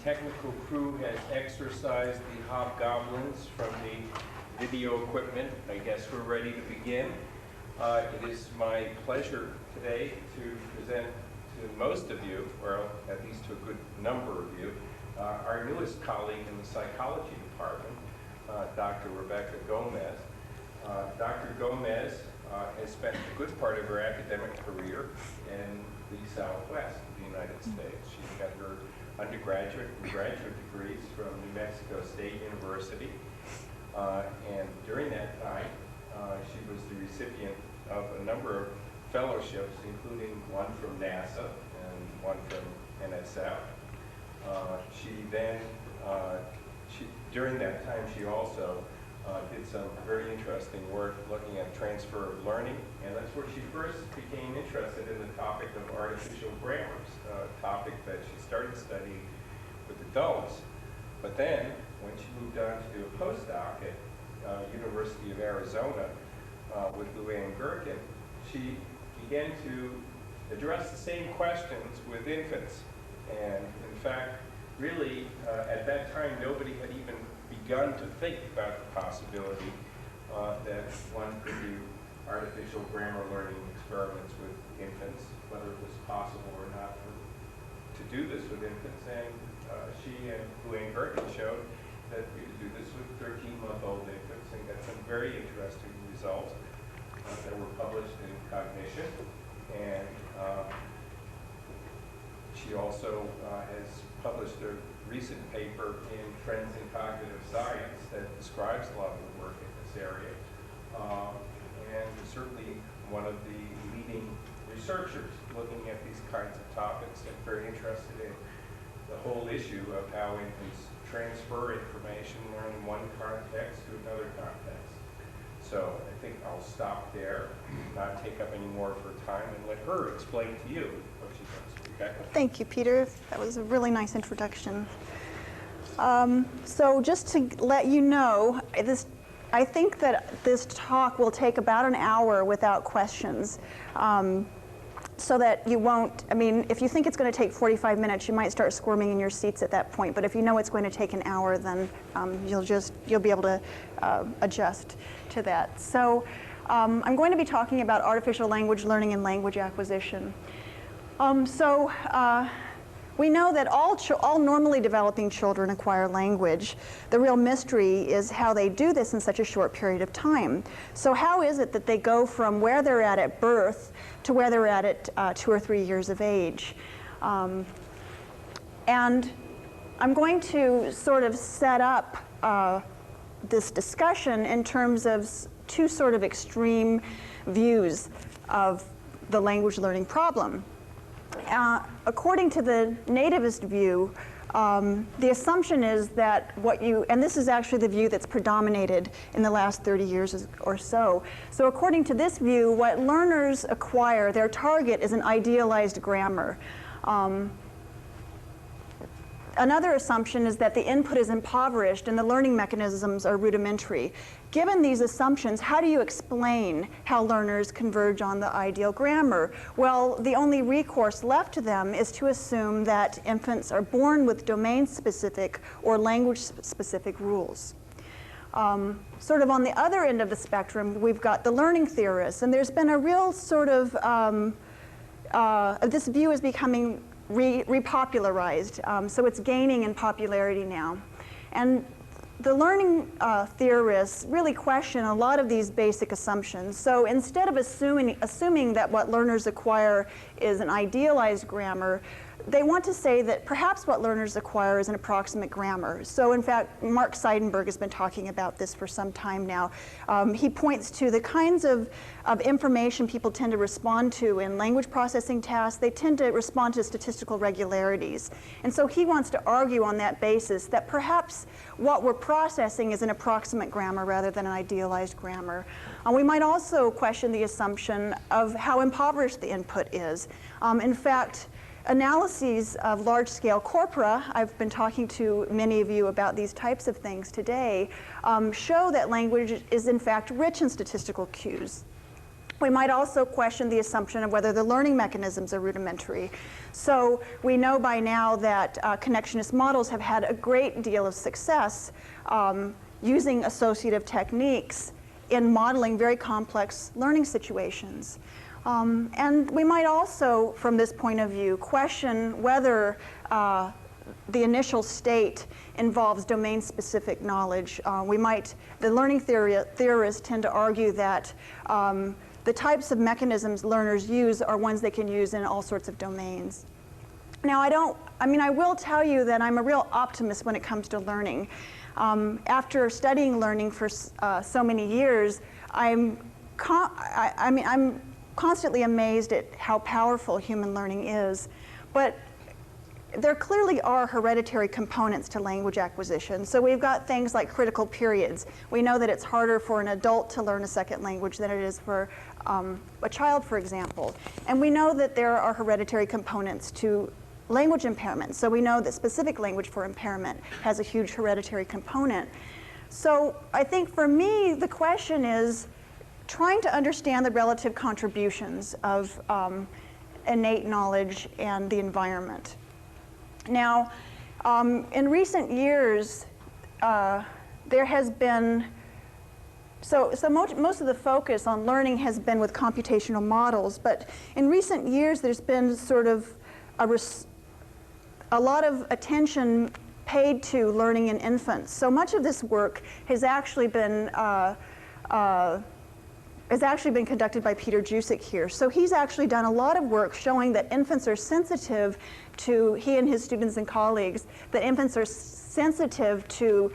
technical crew has exorcised the hobgoblins from the video equipment, I guess we're ready to begin. It is my pleasure today to present to most of you, or at least to a good number of you, our newest colleague in the psychology department, Dr. Rebecca Gomez. Dr. Gomez has spent a good part of her academic career in the Southwest of the United States. She got her undergraduate and graduate degrees from New Mexico State University. And during that time, she was the recipient of a number of fellowships, including one from NASA and one from NSF. During that time, she also did some very interesting work looking at transfer of learning, and that's where she first became interested in the topic of artificial grammars, a topic that she started studying with adults. But then, when she moved on to do a postdoc at University of Arizona with Luann Gherkin, she began to address the same questions with infants. And in fact, really, at that time, nobody had even begun to think about the possibility that one could do artificial grammar learning experiments with infants, whether it was possible or not to do this with infants. And she and Luann Gherkin showed that we could do this with 13-month-old infants and got some very interesting results that were published in Cognition. And she also has published a recent paper in Trends in Cognitive Science that describes a lot of the work in this area. And is certainly one of the leading researchers looking at these kinds of topics and very interested in the whole issue of how infants transfer information learned in one context to another context. So I think I'll stop there, not take up any more of her time, and let her explain to you what she does. Rebecca? Thank you, Peter. That was a really nice introduction. So just to let you know, I think that this talk will take about an hour without questions. So that you won't, I mean, if you think it's going to take 45 minutes, you might start squirming in your seats at that point. But if you know it's going to take an hour, then you'll be able to adjust to that. So I'm going to be talking about artificial language learning and language acquisition. We know that all normally developing children acquire language. The real mystery is how they do this in such a short period of time. So how is it that they go from where they're at birth to where they're at 2 or 3 years of age? And I'm going to sort of set up this discussion in terms of two sort of extreme views of the language learning problem. According to the nativist view, the assumption is that and this is actually the view that's predominated in the last 30 years or so. So according to this view, what learners acquire, their target is an idealized grammar. Another assumption is that the input is impoverished and the learning mechanisms are rudimentary. Given these assumptions, how do you explain how learners converge on the ideal grammar? Well, the only recourse left to them is to assume that infants are born with domain-specific or language-specific rules. Sort of on the other end of the spectrum, we've got the learning theorists, and there's been a real sort of, this view is becoming repopularized, so it's gaining in popularity now. And the learning theorists really question a lot of these basic assumptions. So instead of assuming that what learners acquire is an idealized grammar, they want to say that perhaps what learners acquire is an approximate grammar. So in fact, Mark Seidenberg has been talking about this for some time now. He points to the kinds of information people tend to respond to in language processing tasks. They tend to respond to statistical regularities. And so he wants to argue on that basis that perhaps what we're processing is an approximate grammar rather than an idealized grammar. We might also question the assumption of how impoverished the input is. In fact, analyses of large-scale corpora, I've been talking to many of you about these types of things today, show that language is in fact rich in statistical cues. We might also question the assumption of whether the learning mechanisms are rudimentary. So we know by now that connectionist models have had a great deal of success using associative techniques in modeling very complex learning situations. And we might also, from this point of view, question whether the initial state involves domain-specific knowledge. The learning theorists tend to argue that the types of mechanisms learners use are ones they can use in all sorts of domains. Now, I will tell you that I'm a real optimist when it comes to learning. After studying learning for so many years, I'm constantly amazed at how powerful human learning is. But there clearly are hereditary components to language acquisition. So we've got things like critical periods. We know that it's harder for an adult to learn a second language than it is for a child, for example. And we know that there are hereditary components to language impairment. So we know that specific language for impairment has a huge hereditary component. So I think for me, the question is trying to understand the relative contributions of innate knowledge and the environment. Now, in recent years, there has been, most of the focus on learning has been with computational models, but in recent years there's been sort of a lot of attention paid to learning in infants. So much of this work has actually been conducted by Peter Jusik here. So he's actually done a lot of work showing that infants are sensitive to, he and his students and colleagues, that infants are sensitive to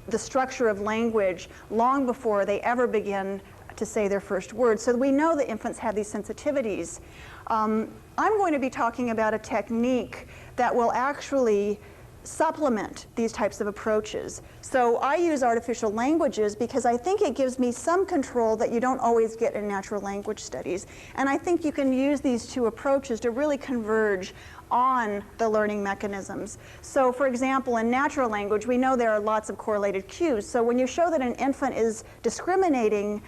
the structure of language long before they ever begin to say their first words. So we know that infants have these sensitivities. I'm going to be talking about a technique that will actually supplement these types of approaches. So I use artificial languages because I think it gives me some control that you don't always get in natural language studies. And I think you can use these two approaches to really converge on the learning mechanisms. So for example, in natural language, we know there are lots of correlated cues. So when you show that an infant is discriminating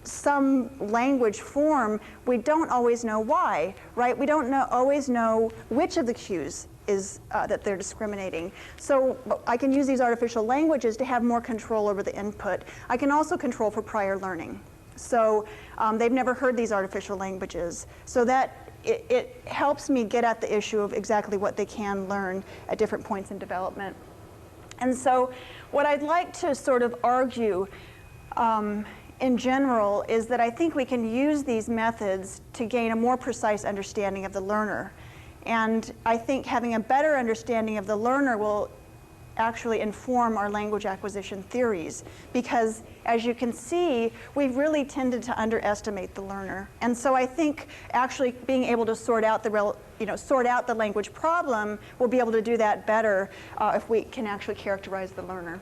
some language form, we don't always know why, right? We don't always know which of the cues is that they're discriminating. So I can use these artificial languages to have more control over the input. I can also control for prior learning. So they've never heard these artificial languages. So that it helps me get at the issue of exactly what they can learn at different points in development. And so what I'd like to sort of argue in general is that I think we can use these methods to gain a more precise understanding of the learner. And I think having a better understanding of the learner will actually inform our language acquisition theories. Because as you can see, we've really tended to underestimate the learner. And so I think actually being able to sort out the language problem, we'll be able to do that better if we can actually characterize the learner.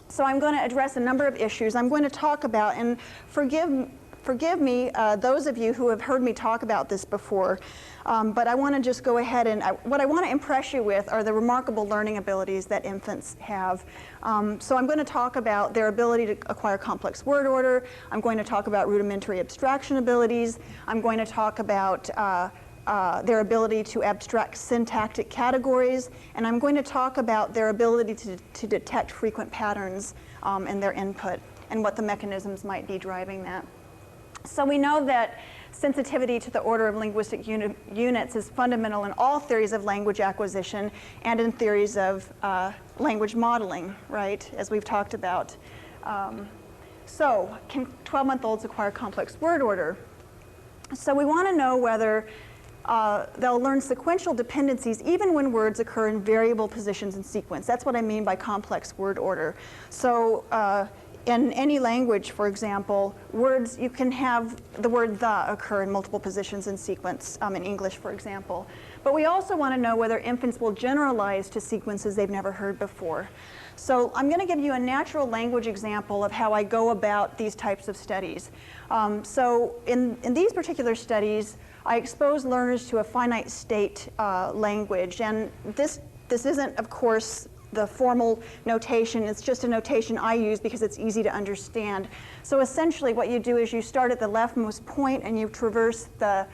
So I'm going to address a number of issues. I'm going to talk about, and forgive me, those of you who have heard me talk about this before, but I want to just go ahead and, what I want to impress you with are the remarkable learning abilities that infants have. So I'm going to talk about their ability to acquire complex word order. I'm going to talk about rudimentary abstraction abilities. I'm going to talk about their ability to abstract syntactic categories, and I'm going to talk about their ability to detect frequent patterns in their input and what the mechanisms might be driving that. So we know that sensitivity to the order of linguistic units is fundamental in all theories of language acquisition and in theories of language modeling, right, as we've talked about. So can 12-month-olds acquire complex word order? So we want to know whether they'll learn sequential dependencies even when words occur in variable positions in sequence. That's what I mean by complex word order. So in any language, for example, words, you can have the word the occur in multiple positions in sequence, in English, for example. But we also want to know whether infants will generalize to sequences they've never heard before. So I'm going to give you a natural language example of how I go about these types of studies. So in these particular studies, I expose learners to a finite state language. And this isn't, of course, the formal notation. It's just a notation I use because it's easy to understand. So essentially what you do is you start at the leftmost point and you traverse the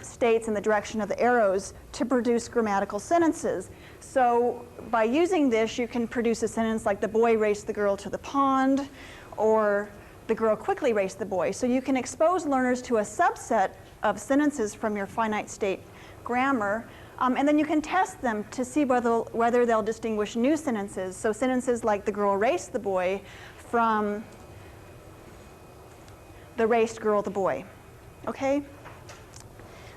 states in the direction of the arrows to produce grammatical sentences. So by using this, you can produce a sentence like the boy raced the girl to the pond, or the girl quickly raced the boy. So you can expose learners to a subset of sentences from your finite state grammar, and then you can test them to see whether they'll distinguish new sentences. So sentences like the girl raced the boy from the raced girl the boy. Okay?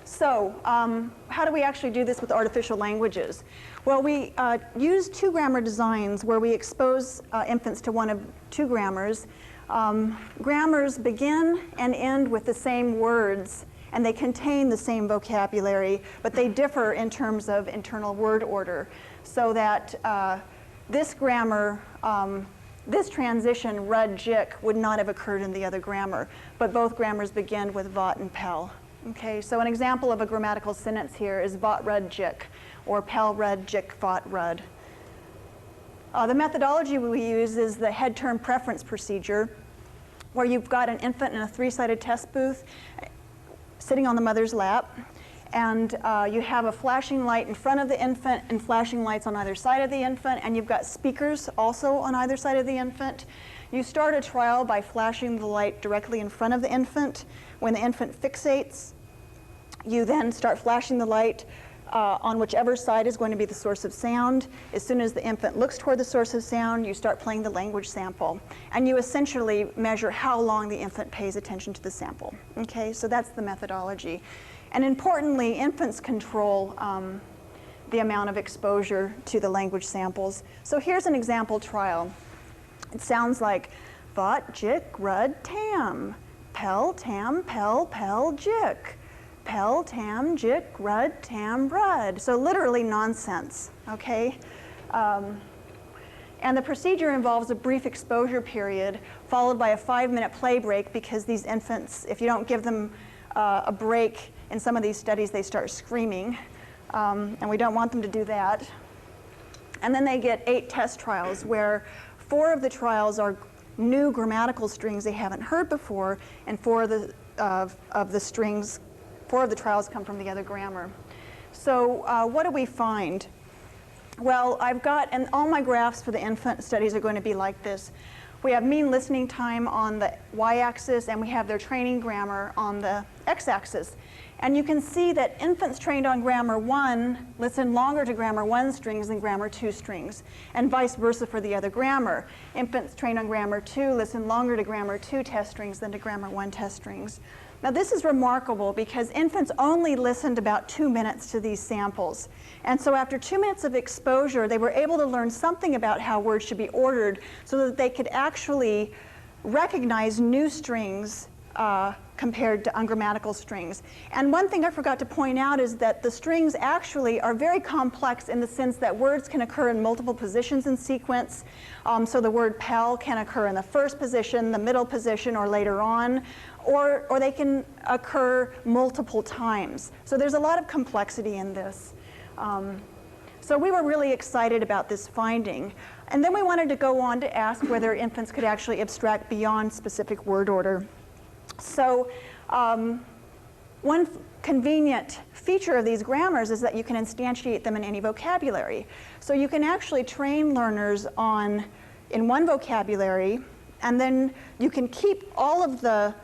So how do we actually do this with artificial languages? Well, we use two grammar designs where we expose infants to one of two grammars. Grammars begin and end with the same words, and they contain the same vocabulary, but they differ in terms of internal word order. So that this grammar, this transition, rud, jik, would not have occurred in the other grammar, but both grammars begin with vot and pel. Okay, so an example of a grammatical sentence here is vot, rud, jik, or pel, rud, jik, vot, rud. The methodology we use is the head term preference procedure, where you've got an infant in a three-sided test booth sitting on the mother's lap, and you have a flashing light in front of the infant and flashing lights on either side of the infant, and you've got speakers also on either side of the infant. You start a trial by flashing the light directly in front of the infant. When the infant fixates, you then start flashing the light on whichever side is going to be the source of sound. As soon as the infant looks toward the source of sound, you start playing the language sample. And you essentially measure how long the infant pays attention to the sample. Okay, so that's the methodology. And importantly, infants control the amount of exposure to the language samples. So here's an example trial. It sounds like vot, jik, rud, tam. Pel, tam, pel, jik. Pel, tam, jik, rud, tam, rud. So literally nonsense, okay? And the procedure involves a brief exposure period followed by a 5-minute play break, because these infants, if you don't give them a break, in some of these studies they start screaming, and we don't want them to do that. And then they get 8 test trials, where 4 of the trials are new grammatical strings they haven't heard before, and 4 of the trials come from the other grammar. So what do we find? Well, I've got, and all my graphs for the infant studies are going to be like this. We have mean listening time on the y-axis, and we have their training grammar on the x-axis. And you can see that infants trained on grammar 1 listen longer to grammar 1 strings than grammar 2 strings, and vice versa for the other grammar. Infants trained on grammar 2 listen longer to grammar 2 test strings than to grammar 1 test strings. Now this is remarkable because infants only listened about 2 minutes to these samples. And so after 2 minutes of exposure, they were able to learn something about how words should be ordered so that they could actually recognize new strings compared to ungrammatical strings. And one thing I forgot to point out is that the strings actually are very complex in the sense that words can occur in multiple positions in sequence. So the word pel can occur in the first position, the middle position, or later on. Or they can occur multiple times. So there's a lot of complexity in this. So we were really excited about this finding. And then we wanted to go on to ask whether infants could actually abstract beyond specific word order. So one convenient feature of these grammars is that you can instantiate them in any vocabulary. So you can actually train learners in one vocabulary, and then you can keep all of the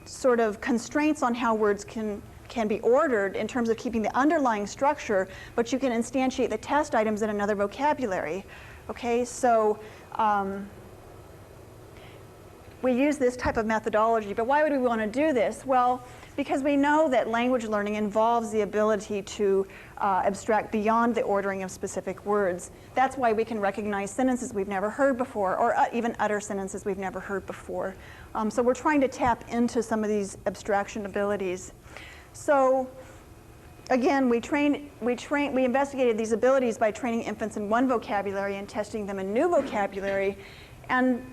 sort of constraints on how words can be ordered in terms of keeping the underlying structure, but you can instantiate the test items in another vocabulary. Okay, so we use this type of methodology, but why would we want to do this? Well, because we know that language learning involves the ability to abstract beyond the ordering of specific words. That's why we can recognize sentences we've never heard before, or even utter sentences we've never heard before. So we're trying to tap into some of these abstraction abilities. So again, we investigated these abilities by training infants in one vocabulary and testing them in new vocabulary. And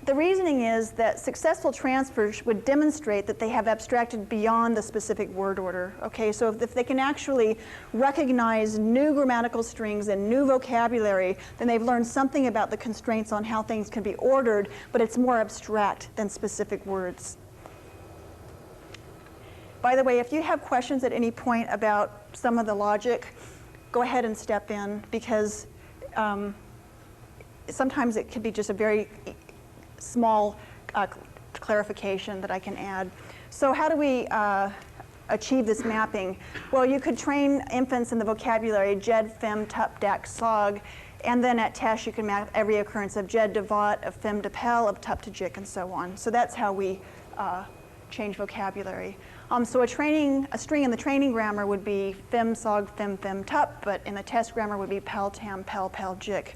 the reasoning is that successful transfers would demonstrate that they have abstracted beyond the specific word order. Okay, so if they can actually recognize new grammatical strings and new vocabulary, then they've learned something about the constraints on how things can be ordered, but it's more abstract than specific words. By the way, if you have questions at any point about some of the logic, go ahead and step in, because sometimes it could be just a very small clarification that I can add. So how do we achieve this mapping? Well, you could train infants in the vocabulary jed, fem, tup, dak, sog, and then at test you can map every occurrence of jed to vot, of fem to pel, of tup to jik, and so on. So that's how we change vocabulary. So a string in the training grammar would be fem, sog, fem, fem, tup, but in the test grammar would be pel, tam, pel, pel, jik.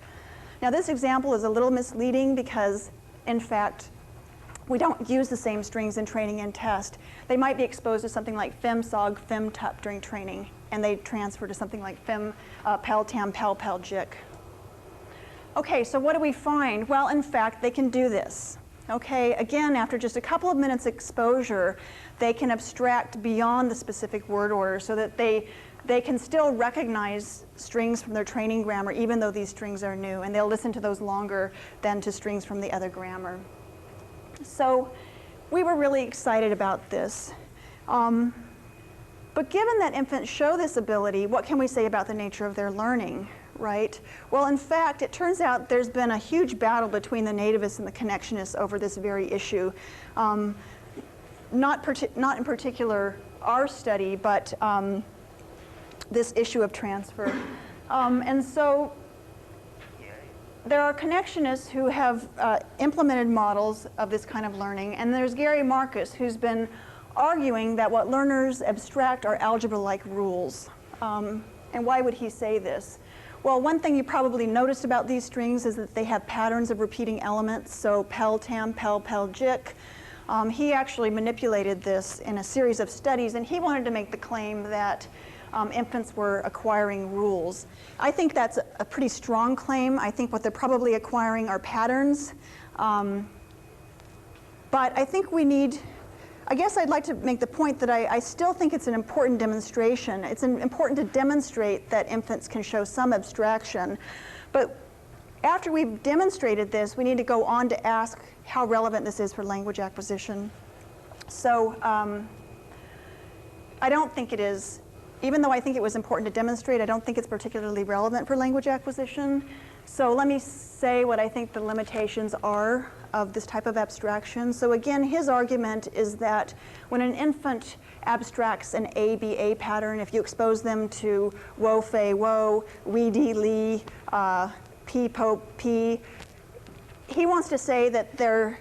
Now this example is a little misleading because, in fact, we don't use the same strings in training and test. They might be exposed to something like fem, sog, fem, tup during training, and they transfer to something like fem, pel, tam, pel, pel, jik. Okay, so what do we find? Well, in fact, they can do this. Okay, again, after just a couple of minutes exposure, they can abstract beyond the specific word order so that they can still recognize strings from their training grammar even though these strings are new, and they'll listen to those longer than to strings from the other grammar. So we were really excited about this. But given that infants show this ability, what can we say about the nature of their learning, right? Well, in fact, it turns out there's been a huge battle between the nativists and the connectionists over this very issue. Not in particular our study, but this issue of transfer. And so there are connectionists who have implemented models of this kind of learning, and there's Gary Marcus, who's been arguing that what learners abstract are algebra-like rules. And why would he say this? Well, one thing you probably noticed about these strings is that they have patterns of repeating elements, so pel, tam, pel, pel, jik. He actually manipulated this in a series of studies, and he wanted to make the claim that infants were acquiring rules. I think that's a pretty strong claim. I think what they're probably acquiring are patterns. But I think we need, I guess I'd like to make the point that I still think it's an important demonstration. It's important to demonstrate that infants can show some abstraction. But after we've demonstrated this, we need to go on to ask how relevant this is for language acquisition. So I don't think it is. Even though I think it was important to demonstrate, I don't think it's particularly relevant for language acquisition. So let me say what I think the limitations are of this type of abstraction. So again, his argument is that when an infant abstracts an ABA pattern, if you expose them to wo, fe, wo, we, di, li, pi, po, pi, he wants to say that they're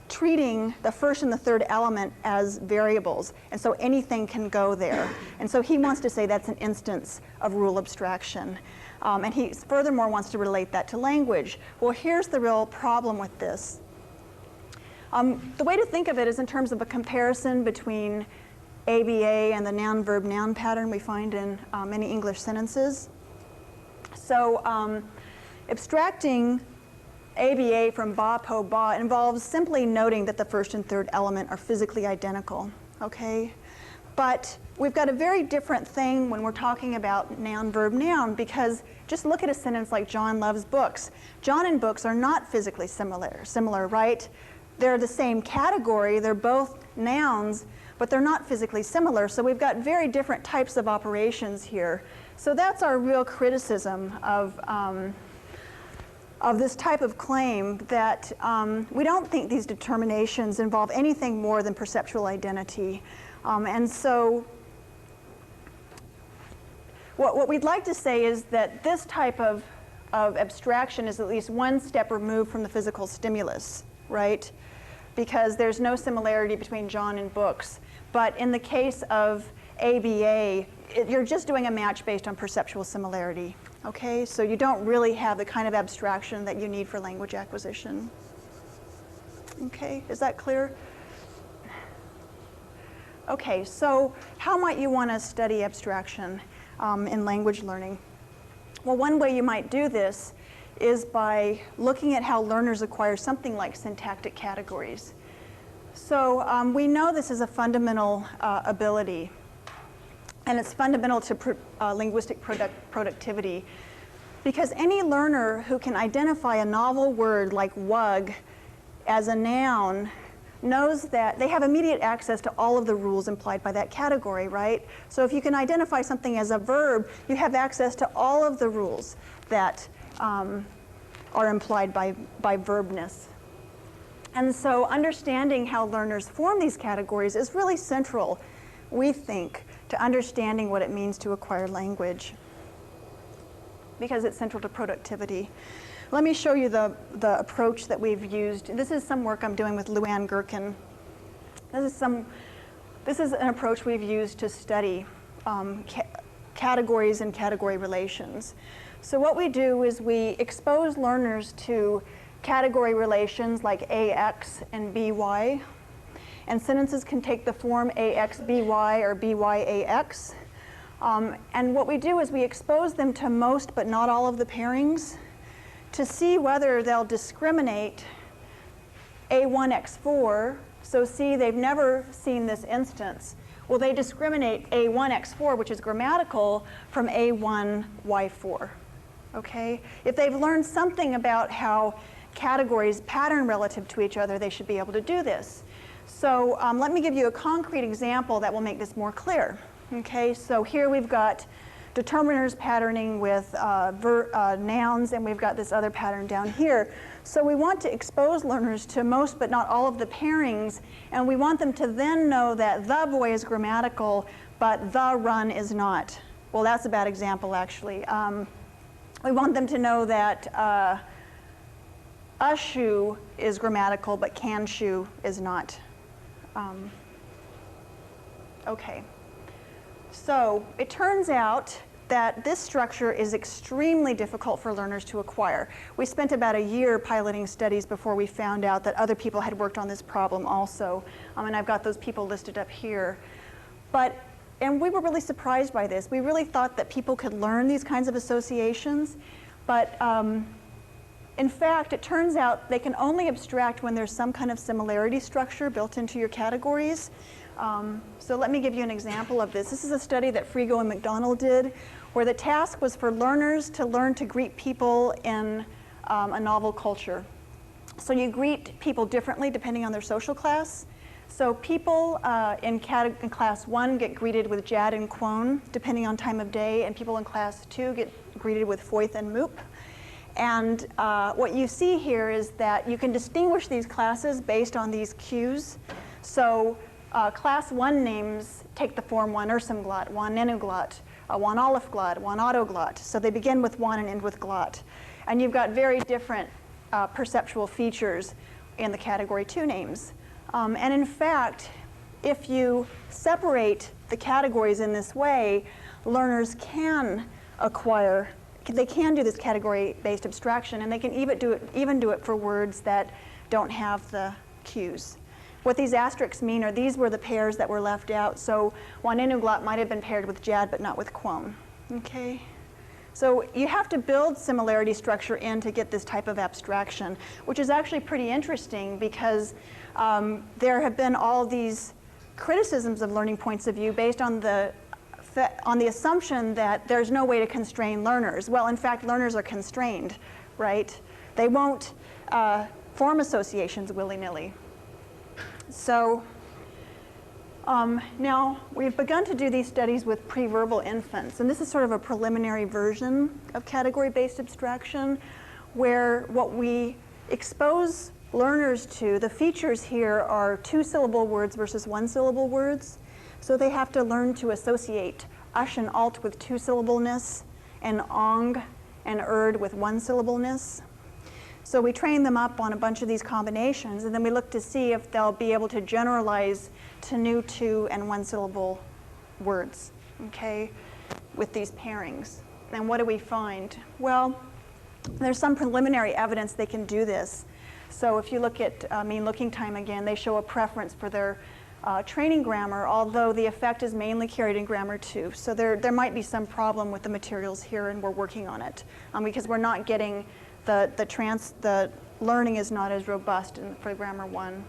treating the first and the third element as variables, and so anything can go there. And so he wants to say that's an instance of rule abstraction. And he furthermore wants to relate that to language. Well, here's the real problem with this. The way to think of it is in terms of a comparison between ABA and the noun-verb-noun pattern we find in many English sentences. So abstracting ABA from ba, po, ba involves simply noting that the first and third element are physically identical, okay? But we've got a very different thing when we're talking about noun, verb, noun, because just look at a sentence like John loves books. John and books are not physically similar, right? They're the same category, they're both nouns, but they're not physically similar, so we've got very different types of operations here. So that's our real criticism of this type of claim, that we don't think these determinations involve anything more than perceptual identity. And so what we'd like to say is that this type of abstraction is at least one step removed from the physical stimulus, right? Because there's no similarity between John and books. But in the case of ABA, you're just doing a match based on perceptual similarity. Okay, so you don't really have the kind of abstraction that you need for language acquisition. Okay, is that clear? Okay, so how might you want to study abstraction in language learning? Well, one way you might do this is by looking at how learners acquire something like syntactic categories. So we know this is a fundamental ability, and it's fundamental to linguistic productivity, because any learner who can identify a novel word like wug as a noun knows that they have immediate access to all of the rules implied by that category, right? So if you can identify something as a verb, you have access to all of the rules that are implied by verbness. And so understanding how learners form these categories is really central, we think, to understanding what it means to acquire language, because it's central to productivity. Let me show you the approach that we've used. This is some work I'm doing with Luann Gherkin. This is an approach we've used to study categories and category relations. So what we do is we expose learners to category relations like AX and BY. And sentences can take the form AX BY or BY AX. And what we do is we expose them to most but not all of the pairings to see whether they'll discriminate A1X4. So see, they've never seen this instance. Will they discriminate A1X4, which is grammatical, from A1Y4? Okay? If they've learned something about how categories pattern relative to each other, they should be able to do this. So let me give you a concrete example that will make this more clear. Okay, so here we've got determiners patterning with nouns, and we've got this other pattern down here. So we want to expose learners to most but not all of the pairings, and we want them to then know that the boy is grammatical, but the run is not. Well, that's a bad example, actually. We want them to know that a shoe is grammatical, but can shoe is not. Okay. So it turns out that this structure is extremely difficult for learners to acquire. We spent about a year piloting studies before we found out that other people had worked on this problem also. And I've got those people listed up here. And we were really surprised by this. We really thought that people could learn these kinds of associations, but in fact, it turns out they can only abstract when there's some kind of similarity structure built into your categories. So let me give you an example of this. This is a study that Frigo and McDonald did, where the task was for learners to learn to greet people in a novel culture. So you greet people differently depending on their social class. So people in class 1 get greeted with jad and quon, depending on time of day, and people in class 2 get greeted with foith and moop. And what you see here is that you can distinguish these classes based on these cues. So class 1 names take the form one ursamglot, one nenuglot, one aleph-glot, one autoglot. So they begin with one and end with glot. And you've got very different perceptual features in the category 2 names. And in fact, if you separate the categories in this way, learners can acquire, they can do this category-based abstraction, and they can even do it for words that don't have the cues. What these asterisks mean are these were the pairs that were left out. So wanenuglot might have been paired with jad, but not with quon. Okay? So you have to build similarity structure in to get this type of abstraction, which is actually pretty interesting because there have been all these criticisms of learning points of view based on the assumption that there's no way to constrain learners. Well, in fact, learners are constrained, right? They won't form associations willy-nilly. So now we've begun to do these studies with pre-verbal infants, and this is sort of a preliminary version of category-based abstraction, where what we expose learners to, the features here are 2-syllable words versus 1-syllable words. So they have to learn to associate ush and alt with 2-syllableness, and ong and erd with 1-syllableness. So we train them up on a bunch of these combinations, and then we look to see if they'll be able to generalize to new 2- and 1-syllable words, okay, with these pairings. And what do we find? Well, there's some preliminary evidence they can do this. So if you look at mean looking time again, they show a preference for their training grammar, although the effect is mainly carried in grammar 2. So there might be some problem with the materials here, and we're working on it because we're not getting the learning is not as robust for grammar 1.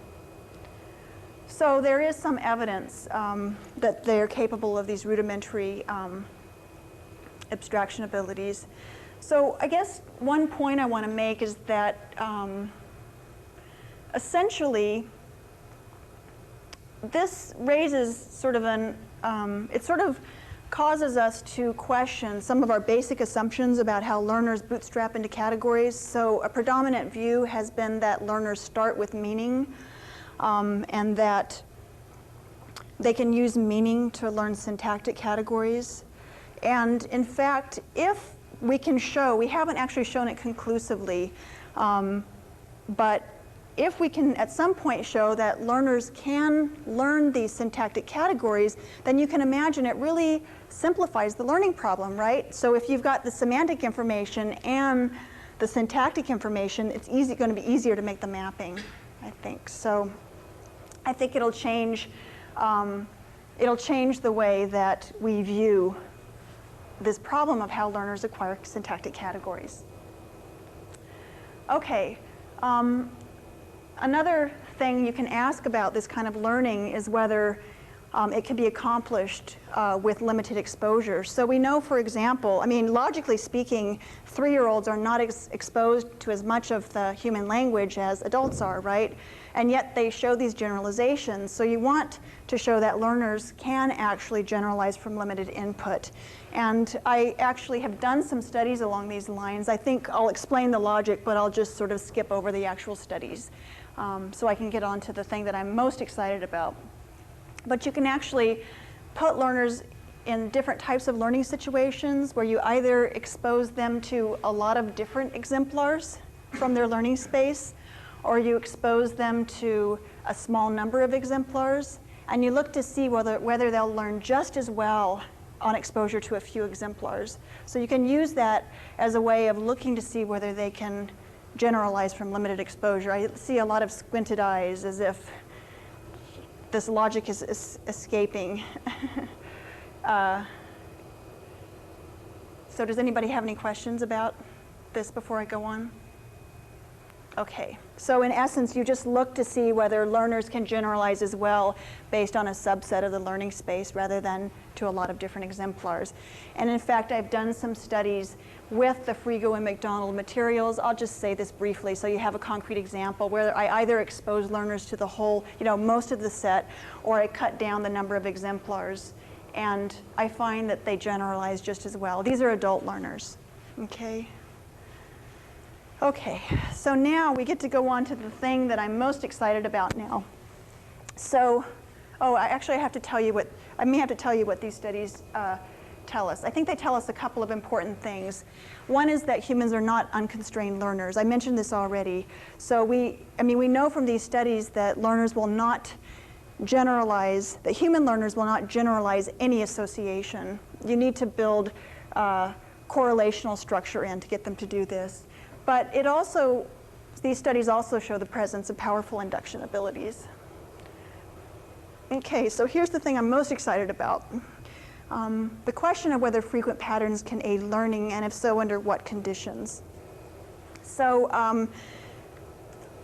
So there is some evidence that they're capable of these rudimentary abstraction abilities. So I guess one point I want to make is that essentially this raises sort of it sort of causes us to question some of our basic assumptions about how learners bootstrap into categories. So a predominant view has been that learners start with meaning, and that they can use meaning to learn syntactic categories. And in fact, if we can show, we haven't actually shown it conclusively, but if we can at some point show that learners can learn these syntactic categories, then you can imagine it really simplifies the learning problem, right? So if you've got the semantic information and the syntactic information, it's going to be easier to make the mapping, I think. So I think it'll change the way that we view this problem of how learners acquire syntactic categories. Okay. Another thing you can ask about this kind of learning is whether it can be accomplished with limited exposure. So we know, for example, I mean, logically speaking, 3-year-olds are not exposed to as much of the human language as adults are, right? And yet they show these generalizations. So you want to show that learners can actually generalize from limited input. And I actually have done some studies along these lines. I think I'll explain the logic, but I'll just sort of skip over the actual studies so I can get on to the thing that I'm most excited about. But you can actually put learners in different types of learning situations where you either expose them to a lot of different exemplars from their learning space, or you expose them to a small number of exemplars, and you look to see whether they'll learn just as well on exposure to a few exemplars. So you can use that as a way of looking to see whether they can generalize from limited exposure. I see a lot of squinted eyes as if this logic is escaping. So does anybody have any questions about this before I go on? Okay, so in essence, you just look to see whether learners can generalize as well based on a subset of the learning space rather than to a lot of different exemplars. And in fact, I've done some studies with the Frigo and McDonald materials. I'll just say this briefly so you have a concrete example where I either expose learners to the whole, most of the set, or I cut down the number of exemplars. And I find that they generalize just as well. These are adult learners, okay? Okay, so now we get to go on to the thing that I'm most excited about now. So, I have to tell you I may have to tell you what these studies tell us. I think they tell us a couple of important things. One is that humans are not unconstrained learners. I mentioned this already. So we know from these studies that learners will not generalize, that human learners will not generalize any association. You need to build correlational structure in to get them to do this. But these studies also show the presence of powerful induction abilities. Okay, so here's the thing I'm most excited about. The question of whether frequent patterns can aid learning, and if so, under what conditions. So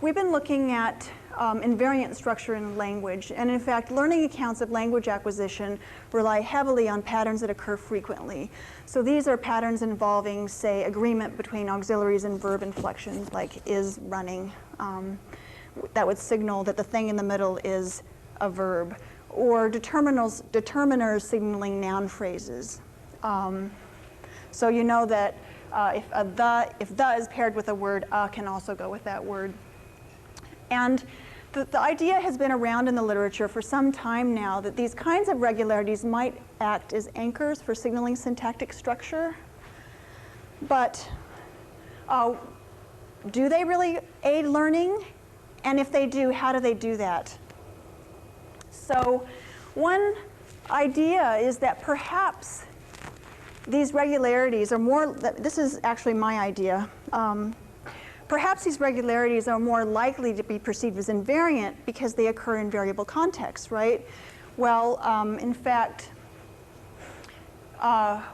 we've been looking at invariant structure in language, and in fact, learning accounts of language acquisition rely heavily on patterns that occur frequently. So these are patterns involving, say, agreement between auxiliaries and verb inflections, like is running. That would signal that the thing in the middle is a verb. Or determiners signaling noun phrases. So you know that if the is paired with a word, can also go with that word. And the idea has been around in the literature for some time now that these kinds of regularities might act as anchors for signaling syntactic structure. But do they really aid learning? And if they do, how do they do that? So one idea is that perhaps these regularities are more, this is actually my idea, perhaps these regularities are more likely to be perceived as invariant because they occur in variable contexts, right? Well, in fact,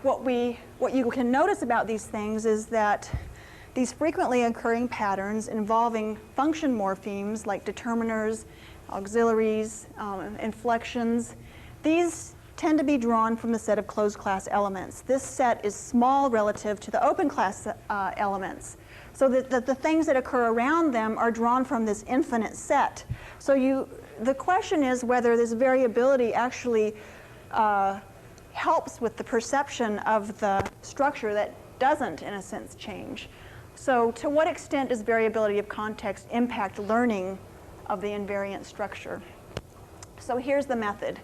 what you can notice about these things is that these frequently occurring patterns involving function morphemes like determiners, auxiliaries, inflections, these tend to be drawn from the set of closed class elements. This set is small relative to the open class elements, so that the things that occur around them are drawn from this infinite set. So the question is whether this variability actually helps with the perception of the structure that doesn't, in a sense, change. So to what extent does variability of context impact learning of the invariant structure? So here's the method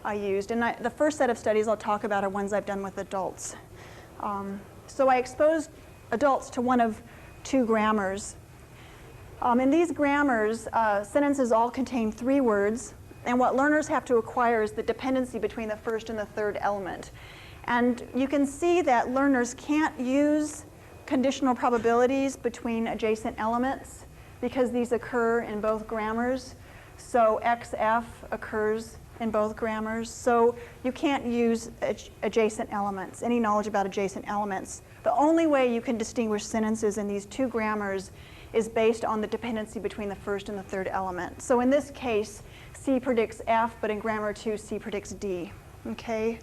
I used. And the first set of studies I'll talk about are ones I've done with adults. So I exposed adults to one of two grammars. In these grammars, sentences all contain 3 words, and what learners have to acquire is the dependency between the first and the third element. And you can see that learners can't use conditional probabilities between adjacent elements because these occur in both grammars. So XF occurs in both grammars. So you can't use adjacent elements, any knowledge about adjacent elements. The only way you can distinguish sentences in these 2 grammars is based on the dependency between the first and the third element. So in this case, C predicts F, but in grammar 2, C predicts D. Okay?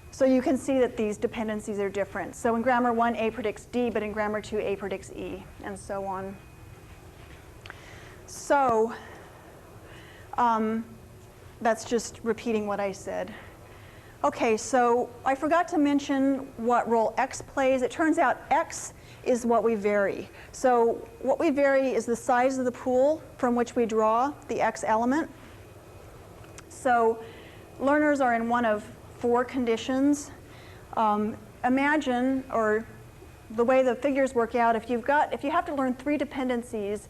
So you can see that these dependencies are different. So in grammar 1, A predicts D, but in grammar 2, A predicts E, and so on. So that's just repeating what I said. Okay, so I forgot to mention what role X plays. It turns out X is what we vary. So what we vary is the size of the pool from which we draw the X element. So learners are in one of 4 conditions. Imagine, or the way the figures work out, if you have to learn 3 dependencies,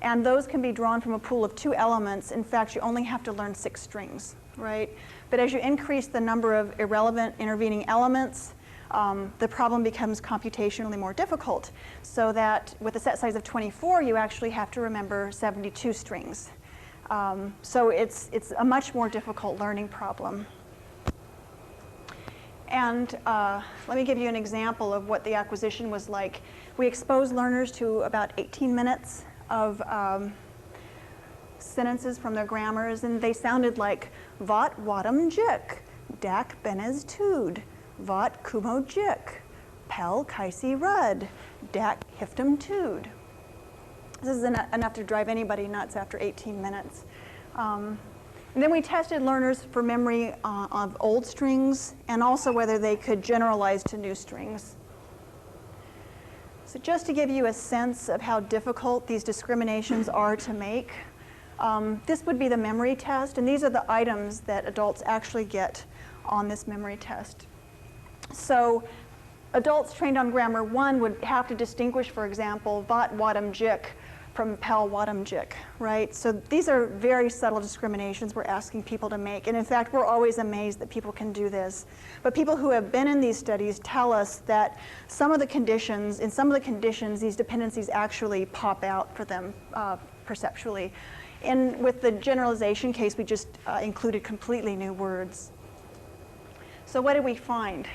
and those can be drawn from a pool of 2 elements, in fact, you only have to learn 6 strings, right? But as you increase the number of irrelevant intervening elements, the problem becomes computationally more difficult, so that with a set size of 24, you actually have to remember 72 strings. So it's a much more difficult learning problem. And let me give you an example of what the acquisition was like. We exposed learners to about 18 minutes of sentences from their grammars, and they sounded like Vot Wadam Jik, Dak Benez Tud, Vot Kumo Jik, Pel Kaisi Rud, Dak Hiftum Tud. This is enough to drive anybody nuts after 18 minutes. And then we tested learners for memory of old strings and also whether they could generalize to new strings. So just to give you a sense of how difficult these discriminations are to make, this would be the memory test, and these are the items that adults actually get on this memory test. So adults trained on grammar 1 would have to distinguish, for example, Vot Wadam Jik from Pel Wadam Jik, right? So these are very subtle discriminations we're asking people to make. And in fact, we're always amazed that people can do this. But people who have been in these studies tell us that in some of the conditions, these dependencies actually pop out for them perceptually. And with the generalization case, we just included completely new words. So what did we find?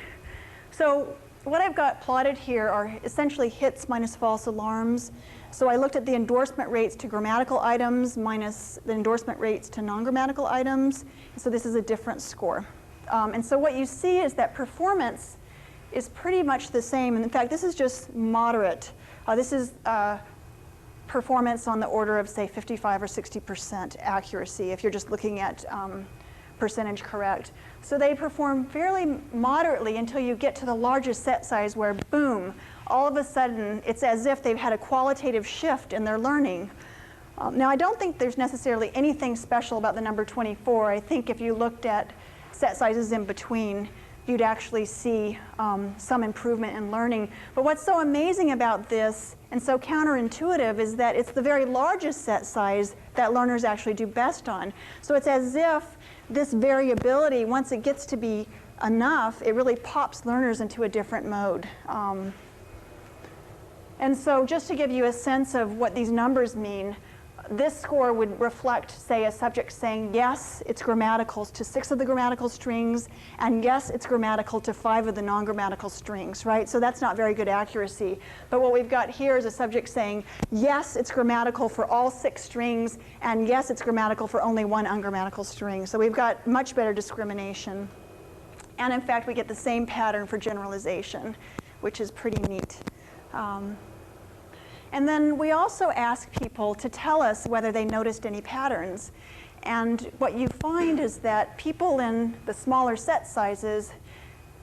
So what I've got plotted here are essentially hits minus false alarms. So I looked at the endorsement rates to grammatical items minus the endorsement rates to non-grammatical items. So this is a different score. And so what you see is that performance is pretty much the same. And in fact, this is just moderate. This is performance on the order of, say, 55 or 60% accuracy if you're just looking at percentage correct. So they perform fairly moderately until you get to the largest set size where, boom, all of a sudden it's as if they've had a qualitative shift in their learning. Now, I don't think there's necessarily anything special about the number 24. I think if you looked at set sizes in between, you'd actually see some improvement in learning. But what's so amazing about this and so counterintuitive is that it's the very largest set size that learners actually do best on. So it's as if this variability, once it gets to be enough, it really pops learners into a different mode. And so just to give you a sense of what these numbers mean, this score would reflect, say, a subject saying, yes, it's grammatical to 6 of the grammatical strings, and yes, it's grammatical to 5 of the non-grammatical strings, right? So that's not very good accuracy. But what we've got here is a subject saying, yes, it's grammatical for all 6 strings, and yes, it's grammatical for only 1 ungrammatical string. So we've got much better discrimination. And in fact, we get the same pattern for generalization, which is pretty neat. And then we also ask people to tell us whether they noticed any patterns. And what you find is that people in the smaller set sizes,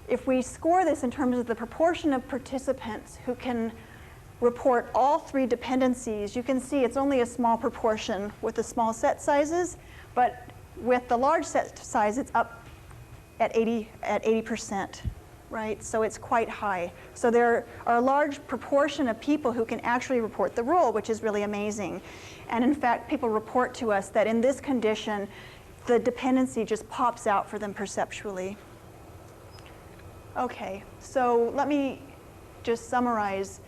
if we score this in terms of the proportion of participants who can report all 3 dependencies, you can see it's only a small proportion with the small set sizes, but with the large set size, it's up at 80%. Right? So it's quite high. So there are a large proportion of people who can actually report the rule, which is really amazing. And in fact, people report to us that in this condition, the dependency just pops out for them perceptually. Okay, so let me just summarize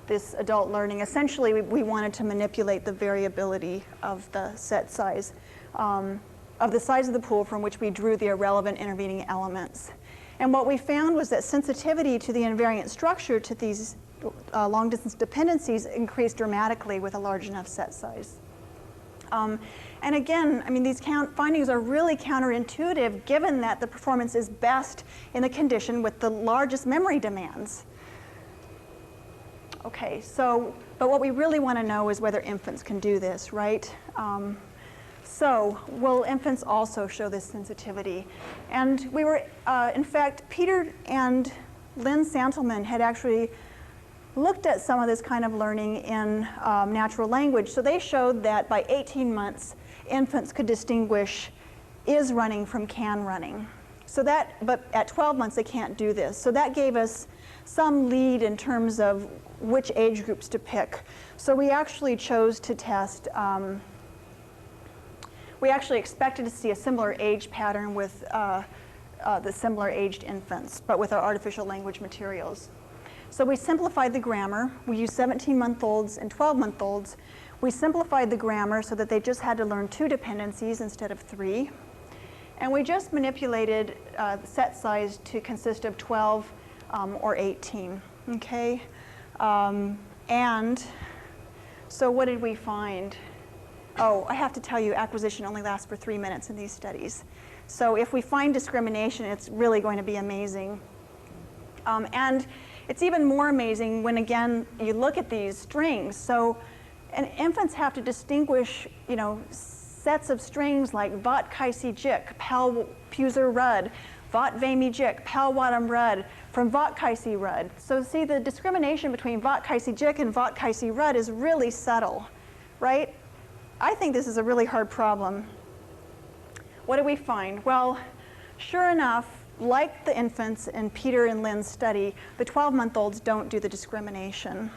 this adult learning. Essentially, we wanted to manipulate the variability of the set size, of the size of the pool from which we drew the irrelevant intervening elements. And what we found was that sensitivity to the invariant structure to these long-distance dependencies increased dramatically with a large enough set size. And again, I mean, these findings are really counterintuitive given that the performance is best in the condition with the largest memory demands. Okay, so, but what we really want to know is whether infants can do this, right? So, will infants also show this sensitivity? And we were, in fact, Peter and Lynn Santelman had actually looked at some of this kind of learning in natural language. So they showed that by 18 months, infants could distinguish is running from can running. So that, but at 12 months, they can't do this. So that gave us some lead in terms of which age groups to pick. So we actually chose to test we actually expected to see a similar age pattern with the similar aged infants, but with our artificial language materials. So we simplified the grammar. We used 17-month-olds and 12-month-olds. We simplified the grammar so that they just had to learn 2 dependencies instead of 3. And we just manipulated the set size to consist of 12 or 18, okay? And so what did we find? Oh, I have to tell you, acquisition only lasts for 3 minutes in these studies. So if we find discrimination, it's really going to be amazing. And it's even more amazing when, again, you look at these strings. So, and infants have to distinguish, you know, sets of strings like vot kaisi jik, pel puser rud, vot vami jik, pel wadam rud, from vot kaisi rud. So see, the discrimination between vot kaisi jik and vot kaisi rud is really subtle, right? I think this is a really hard problem. What do we find? Well, sure enough, like the infants in Peter and Lynn's study, the 12-month-olds don't do the discrimination.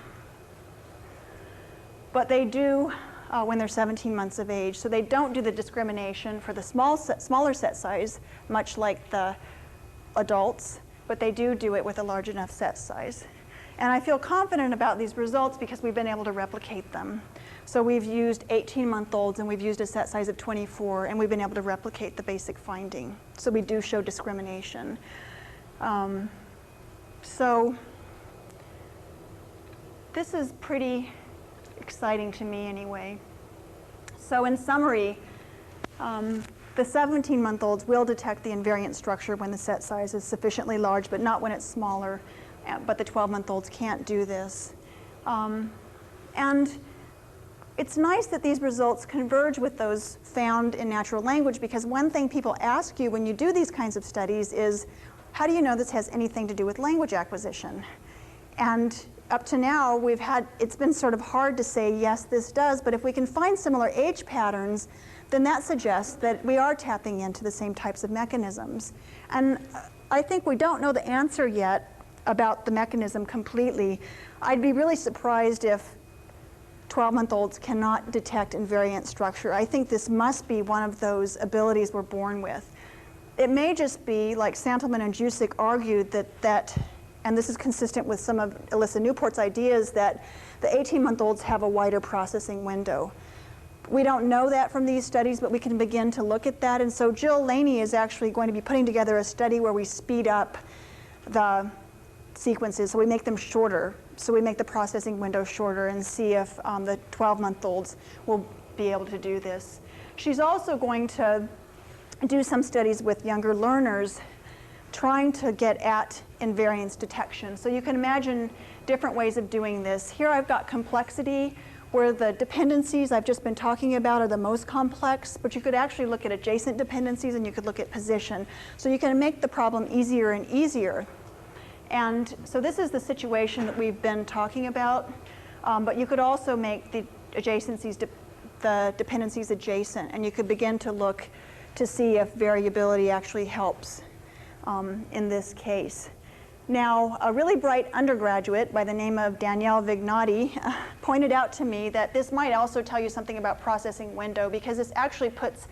But they do when they're 17 months of age. So they don't do the discrimination for the smaller set size, much like the adults, but they do it with a large enough set size. And I feel confident about these results because we've been able to replicate them. So we've used 18-month-olds and we've used a set size of 24, and we've been able to replicate the basic finding. So we do show discrimination. So this is pretty exciting to me anyway. So in summary, the 17-month-olds will detect the invariant structure when the set size is sufficiently large, but not when it's smaller. But the 12-month-olds can't do this. And it's nice that these results converge with those found in natural language, because one thing people ask you when you do these kinds of studies is, how do you know this has anything to do with language acquisition? And up to now, it's been sort of hard to say, yes, this does, but if we can find similar age patterns, then that suggests that we are tapping into the same types of mechanisms. And I think we don't know the answer yet about the mechanism completely. I'd be really surprised if 12-month-olds cannot detect invariant structure. I think this must be one of those abilities we're born with. It may just be, like Santelman and Jusic argued, that, and this is consistent with some of Alyssa Newport's ideas, that the 18-month-olds have a wider processing window. We don't know that from these studies, but we can begin to look at that. And so Jill Laney is actually going to be putting together a study where we speed up the sequences, so we make them shorter. So we make the processing window shorter and see if the 12-month-olds will be able to do this. She's also going to do some studies with younger learners trying to get at invariance detection. So you can imagine different ways of doing this. Here I've got complexity, where the dependencies I've just been talking about are the most complex, but you could actually look at adjacent dependencies and you could look at position. So you can make the problem easier and easier. And so this is the situation that we've been talking about, but you could also make the adjacencies, the dependencies adjacent, and you could begin to look to see if variability actually helps in this case. Now, a really bright undergraduate by the name of Danielle Vignati pointed out to me that this might also tell you something about processing window, because this actually puts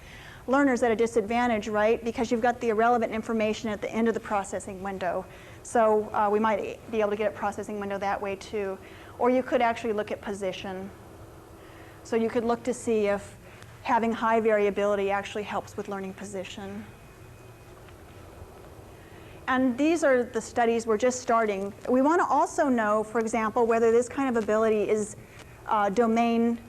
learners at a disadvantage, right? Because you've got the irrelevant information at the end of the processing window. So we might be able to get at processing window that way too. Or you could actually look at position. So you could look to see if having high variability actually helps with learning position. And these are the studies we're just starting. We want to also know, for example, whether this kind of ability is domain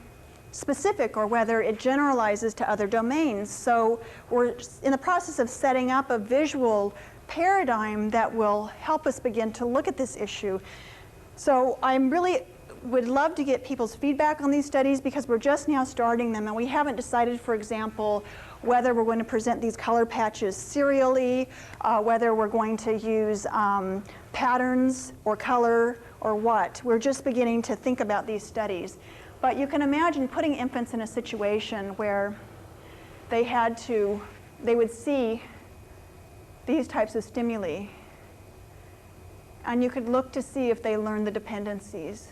specific or whether it generalizes to other domains. So we're in the process of setting up a visual paradigm that will help us begin to look at this issue. So would love to get people's feedback on these studies, because we're just now starting them and we haven't decided, for example, whether we're going to present these color patches serially, whether we're going to use patterns or color or what. We're just beginning to think about these studies. But you can imagine putting infants in a situation where they would see these types of stimuli, and you could look to see if they learn the dependencies.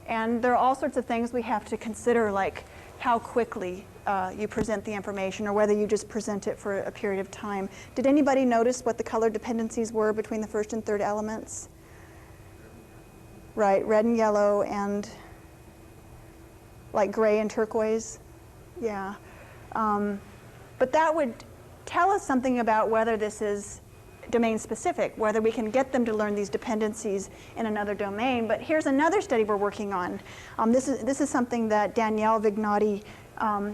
And there are all sorts of things we have to consider, like how quickly you present the information, or whether you just present it for a period of time. Did anybody notice what the color dependencies were between the first and third elements? Right, red and yellow, and like gray and turquoise. Yeah. But that would tell us something about whether this is domain specific, whether we can get them to learn these dependencies in another domain. But here's another study we're working on. This is something that Danielle Vignati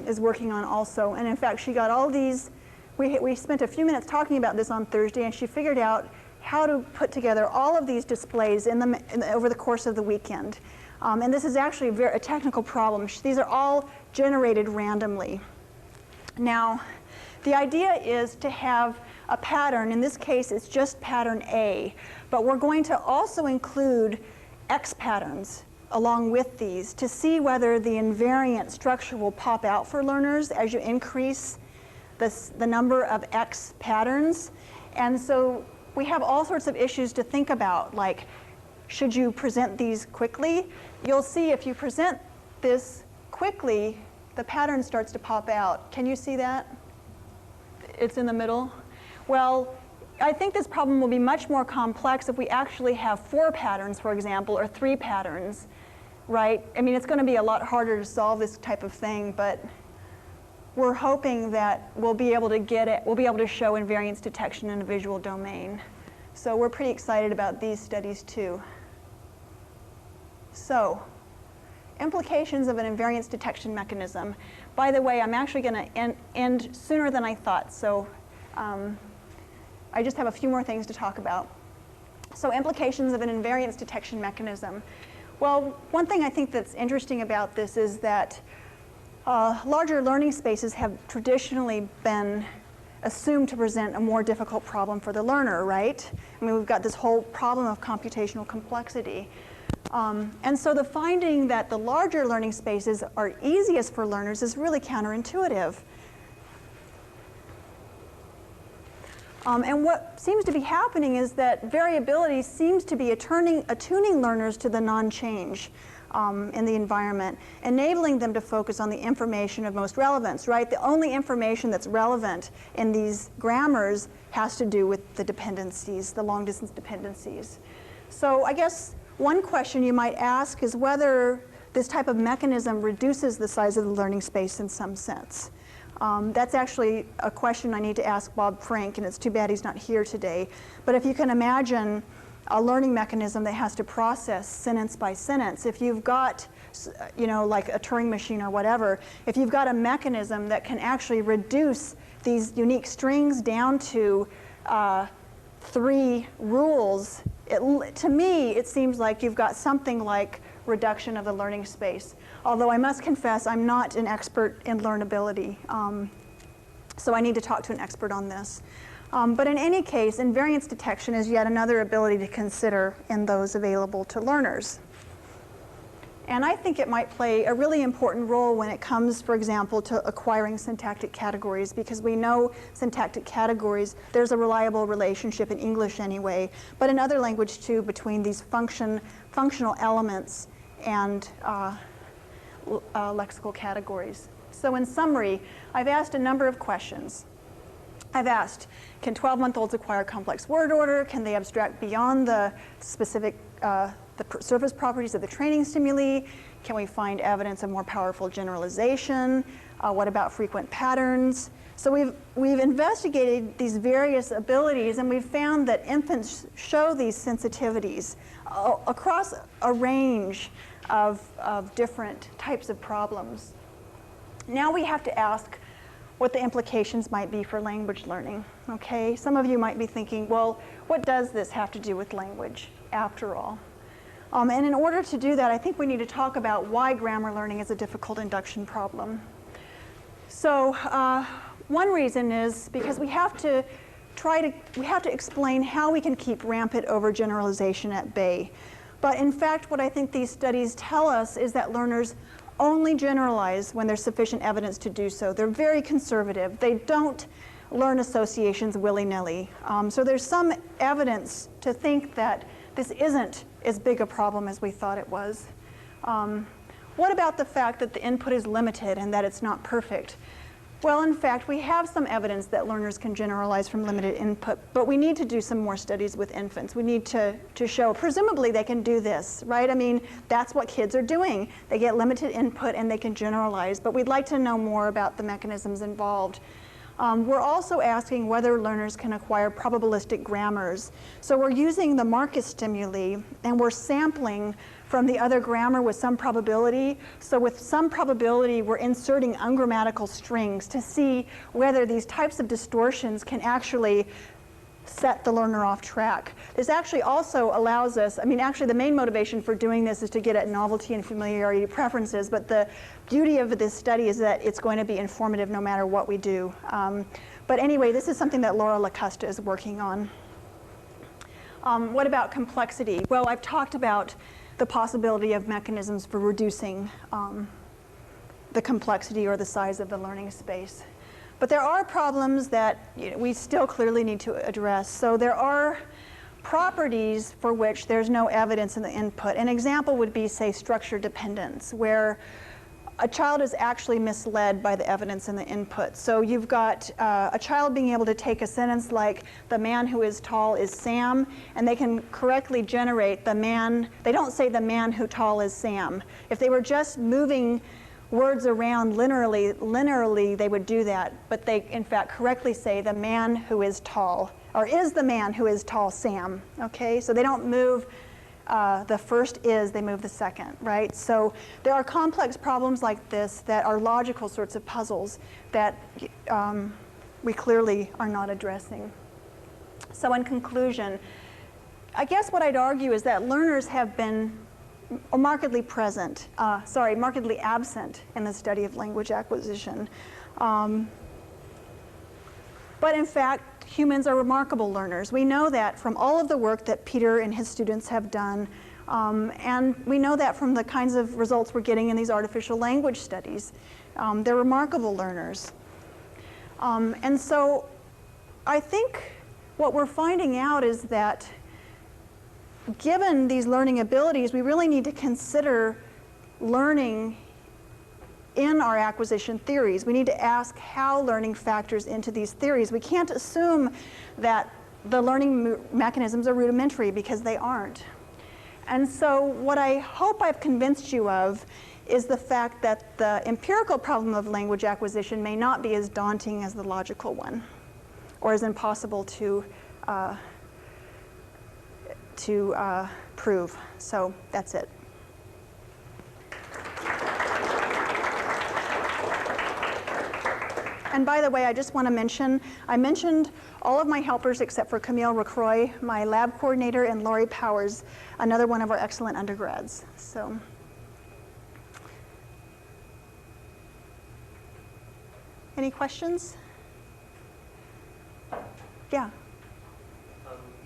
is working on also. And in fact, she got all these, we spent a few minutes talking about this on Thursday, and she figured out how to put together all of these displays over the course of the weekend. And this is actually a technical problem. These are all generated randomly. Now, the idea is to have a pattern. In this case, it's just pattern A, but we're going to also include X patterns along with these to see whether the invariant structure will pop out for learners as you increase the number of X patterns. And so we have all sorts of issues to think about, like, should you present these quickly? You'll see if you present this quickly, the pattern starts to pop out. Can you see that? It's in the middle. Well, I think this problem will be much more complex if we actually have 4 patterns, for example, or 3 patterns, right? I mean, it's going to be a lot harder to solve this type of thing, but we're hoping that we'll be able to show invariance detection in a visual domain. So we're pretty excited about these studies too. So, implications of an invariance detection mechanism. By the way, I'm actually going to end sooner than I thought, so I just have a few more things to talk about. So implications of an invariance detection mechanism. Well, one thing I think that's interesting about this is that larger learning spaces have traditionally been assumed to present a more difficult problem for the learner, right? I mean, we've got this whole problem of computational complexity. And so the finding that the larger learning spaces are easiest for learners is really counterintuitive. And what seems to be happening is that variability seems to be attuning learners to the non-change in the environment, enabling them to focus on the information of most relevance, right? The only information that's relevant in these grammars has to do with the dependencies, the long-distance dependencies. So I guess one question you might ask is whether this type of mechanism reduces the size of the learning space in some sense. That's actually a question I need to ask Bob Frank, and it's too bad he's not here today. But if you can imagine a learning mechanism that has to process sentence by sentence, if you've got, you know, like a Turing machine or whatever, if you've got a mechanism that can actually reduce these unique strings down to 3 rules, to me it seems like you've got something like reduction of the learning space. Although I must confess I'm not an expert in learnability, so I need to talk to an expert on this. But in any case, invariance detection is yet another ability to consider in those available to learners. And I think it might play a really important role when it comes, for example, to acquiring syntactic categories, because we know syntactic categories, there's a reliable relationship in English anyway, but in other language too, between these functional elements and lexical categories. So in summary, I've asked a number of questions. I've asked, can 12-month-olds acquire complex word order? Can they abstract beyond the specific surface properties of the training stimuli? Can we find evidence of more powerful generalization? What about frequent patterns? So we've investigated these various abilities, and we've found that infants show these sensitivities across a range of different types of problems. Now we have to ask what the implications might be for language learning, okay? Some of you might be thinking, well, what does this have to do with language after all? And in order to do that, I think we need to talk about why grammar learning is a difficult induction problem. So one reason is because we have to explain how we can keep rampant overgeneralization at bay. But in fact, what I think these studies tell us is that learners only generalize when there's sufficient evidence to do so. They're very conservative. They don't learn associations willy-nilly. So there's some evidence to think that this isn't as big a problem as we thought it was. What about the fact that the input is limited and that it's not perfect? Well, in fact, we have some evidence that learners can generalize from limited input, but we need to do some more studies with infants. We need to show, presumably they can do this, right? I mean, that's what kids are doing. They get limited input and they can generalize, but we'd like to know more about the mechanisms involved. We're also asking whether learners can acquire probabilistic grammars. So we're using the Marcus stimuli and we're sampling from the other grammar with some probability. So with some probability, we're inserting ungrammatical strings to see whether these types of distortions can actually set the learner off track. This actually also allows us, I mean, actually the main motivation for doing this is to get at novelty and familiarity preferences, but the beauty of this study is that it's going to be informative no matter what we do. But anyway, this is something that Laura LaCosta is working on. What about complexity? Well, I've talked about the possibility of mechanisms for reducing the complexity or the size of the learning space. But there are problems that we still clearly need to address. So there are properties for which there's no evidence in the input. An example would be, say, structure dependence, where a child is actually misled by the evidence in the input. So you've got a child being able to take a sentence like, the man who is tall is Sam, and they can correctly generate the man, they don't say the man who tall is Sam. If they were just moving words around linearly, they would do that, but they in fact correctly say the man who is tall, or is the man who is tall Sam, okay? So they don't move the first is, they move the second, right? So there are complex problems like this that are logical sorts of puzzles that we clearly are not addressing. So in conclusion, I guess what I'd argue is that learners have been markedly absent in the study of language acquisition. But in fact, humans are remarkable learners. We know that from all of the work that Peter and his students have done, and we know that from the kinds of results we're getting in these artificial language studies. They're remarkable learners. And so I think what we're finding out is that given these learning abilities, we really need to consider learning in our acquisition theories. We need to ask how learning factors into these theories. We can't assume that the learning mechanisms are rudimentary, because they aren't. And so what I hope I've convinced you of is the fact that the empirical problem of language acquisition may not be as daunting as the logical one, or as impossible to prove. So that's it. And by the way, I just want to mention, I mentioned all of my helpers except for Camille Recroy, my lab coordinator, and Lori Powers, another one of our excellent undergrads. So, any questions? Yeah.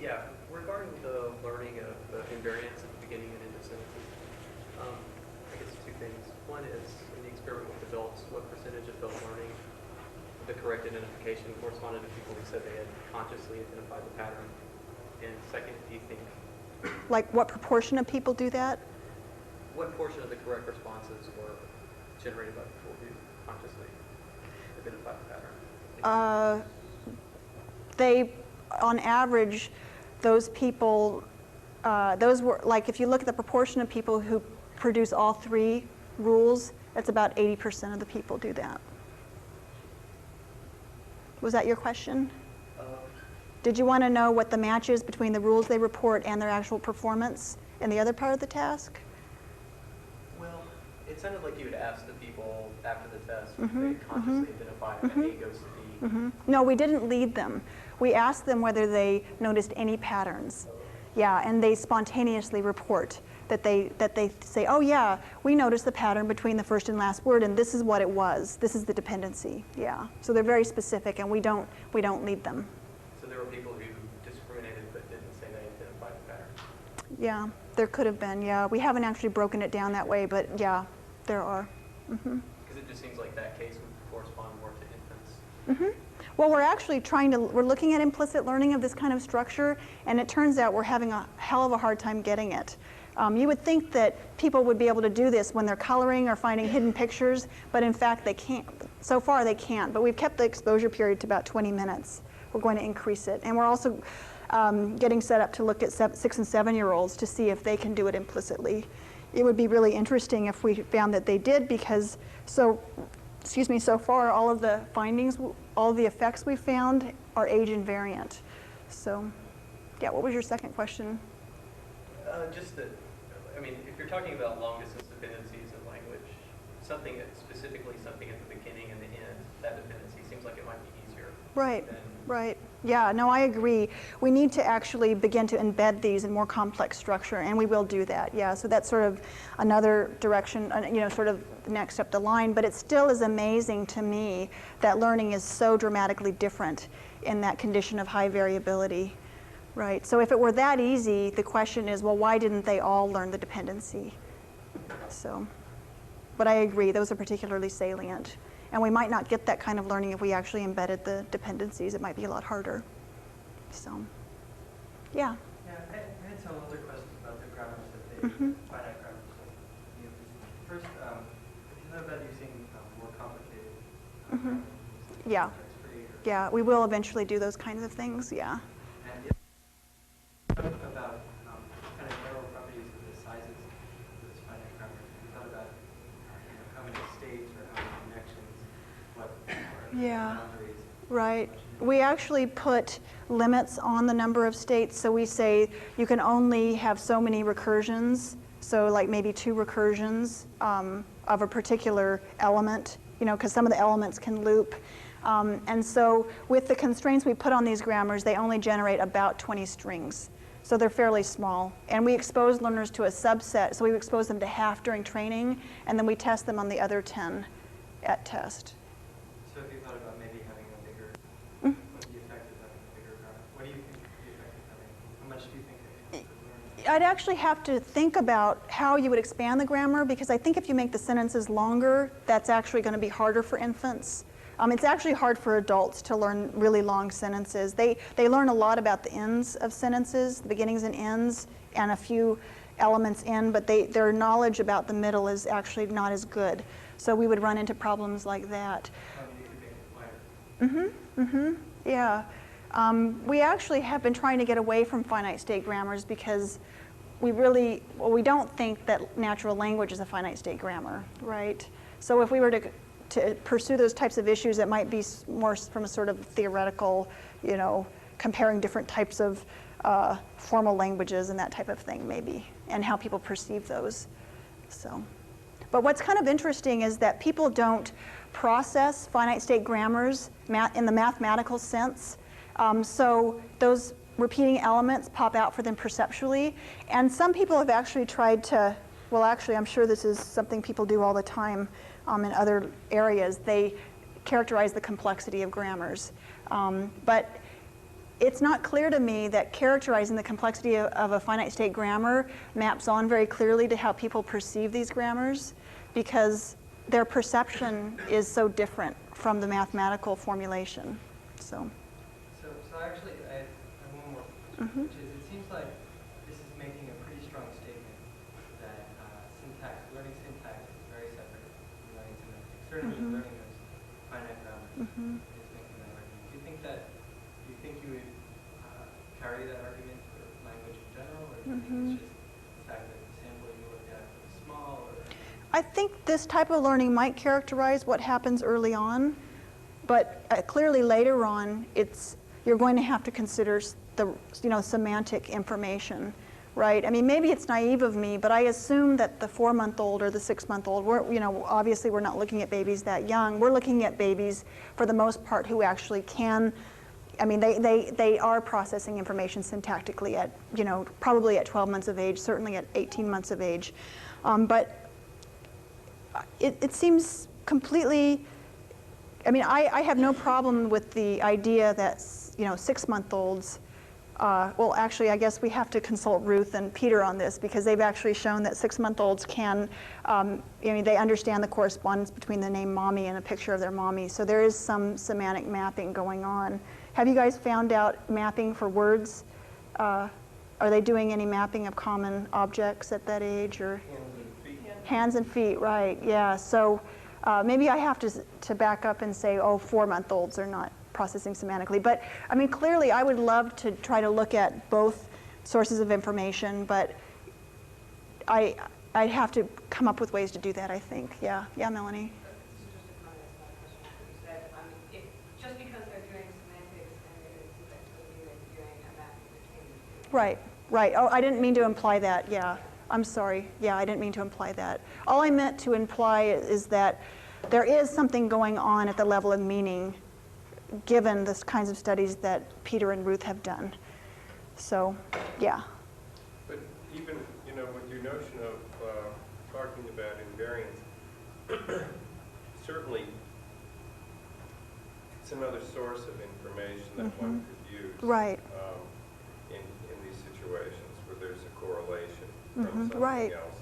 Yeah, regarding the learning of the invariants at the beginning and end of sentences, I guess two things. One is, in the experiment with adults, what percentage of the learning, the correct identification corresponded to people who said they had consciously identified the pattern? And second, do you think... Like what proportion of people do that? What portion of the correct responses were generated by people who consciously identified the pattern? They, on average, those people, those were, like if you look at the proportion of people who produce all three rules, that's about 80% of the people do that. Was that your question? Did you want to know what the match is between the rules they report and their actual performance in the other part of the task? Well, it sounded like you had asked the people after the test if they consciously identified that A goes to D. No, we didn't lead them. We asked them whether they noticed any patterns. Yeah, and they spontaneously report that they say, oh yeah, we noticed the pattern between the first and last word, and this is what it was. This is the dependency. Yeah. So they're very specific, and we don't lead them. So there were people who discriminated but didn't say they identified the pattern. Yeah, there could have been. Yeah, we haven't actually broken it down that way, but yeah, there are. Because it just seems like that case would correspond more to infants. Well, we're actually we're looking at implicit learning of this kind of structure, and it turns out we're having a hell of a hard time getting it. You would think that people would be able to do this when they're coloring or finding hidden pictures, but in fact they can't. So far they can't, but we've kept the exposure period to about 20 minutes. We're going to increase it. And we're also getting set up to look at 6- and 7-year-olds to see if they can do it implicitly. It would be really interesting if we found that they did, because so far all of the findings, all of the effects we found are age invariant. So, yeah, what was your second question? Just that, I mean, if you're talking about long distance dependencies in language, something at the beginning and the end, that dependency seems like it might be easier. Right, right. Yeah, no, I agree. We need to actually begin to embed these in more complex structure, and we will do that. Yeah, so that's sort of another direction, sort of next up the line, but it still is amazing to me that learning is so dramatically different in that condition of high variability. Right, so if it were that easy, the question is, well, why didn't they all learn the dependency? So, but I agree, those are particularly salient. And we might not get that kind of learning if we actually embedded the dependencies. It might be a lot harder. So, yeah. Yeah, I had some other questions about the grammars that they, finite grammars that you use. First, if you know about using more complicated grammars, Yeah. text-free or Yeah, we will eventually do those kinds of things, yeah. about kind of general properties of the sizes of those finite grammars. We thought about how many states or how many connections, what are boundaries. Right. We actually put limits on the number of states, so we say you can only have so many recursions, so like maybe 2 recursions of a particular element, because some of the elements can loop. And so with the constraints we put on these grammars, they only generate about 20 strings. So they're fairly small. And we expose learners to a subset, so we expose them to half during training, and then we test them on the other 10 at test. So if you thought about maybe having a bigger, what's the effect of having a bigger grammar? What do you think the effect of having, how much do you think that it would learn? I'd actually have to think about how you would expand the grammar, because I think if you make the sentences longer, that's actually going to be harder for infants. It's actually hard for adults to learn really long sentences. They learn a lot about the ends of sentences, the beginnings and ends, and a few elements in, but their knowledge about the middle is actually not as good. So we would run into problems like that. Yeah. We actually have been trying to get away from finite state grammars because we don't think that natural language is a finite state grammar, right? So if we were to pursue those types of issues, that might be more from a sort of theoretical, comparing different types of formal languages and that type of thing, maybe, and how people perceive those. So, but what's kind of interesting is that people don't process finite state grammars in the mathematical sense. So those repeating elements pop out for them perceptually. And some people have actually tried to, well, actually, I'm sure this is something people do all the time in other areas. They characterize the complexity of grammars. But it's not clear to me that characterizing the complexity of a finite state grammar maps on very clearly to how people perceive these grammars, because their perception is so different from the mathematical formulation. So actually, I have one more question, which is, it seems like this is making a pretty strong statement that learning syntax is very separate from learning semantics. Certainly learning those finite grammars is making that argument. Do you think you would carry that argument for language in general, or do you think it's just the fact that the sample you looked at was small? I think this type of learning might characterize what happens early on, but clearly later on, you're going to have to consider the semantic information, right? I mean, maybe it's naive of me, but I assume that the 4-month-old or the 6-month-old, obviously we're not looking at babies that young. We're looking at babies, for the most part, who actually can, they are processing information syntactically at, probably at 12 months of age, certainly at 18 months of age. But it seems completely, I have no problem with the idea that 6-month-olds, well, actually, I guess we have to consult Ruth and Peter on this, because they've actually shown that 6-month-olds can, they understand the correspondence between the name mommy and a picture of their mommy. So there is some semantic mapping going on. Have you guys found out mapping for words? Are they doing any mapping of common objects at that age? Or Hands and feet. Hands and feet, right, yeah. So maybe I have to back up and say, 4-month-olds are not processing semantically. But clearly I would love to try to look at both sources of information, but I'd have to come up with ways to do that, I think. Yeah, Melanie? This is just a comment on that question you said. Just because they're doing semantics and they're doing syntax doesn't mean they're doing a mapping between the two. Right. Oh, I didn't mean to imply that, yeah. I'm sorry. Yeah, I didn't mean to imply that. All I meant to imply is that there is something going on at the level of meaning, given the kinds of studies that Peter and Ruth have done. So, yeah. But even, with your notion of talking about invariance, certainly it's another source of information that one could use. Right. In these situations where there's a correlation from something Right. else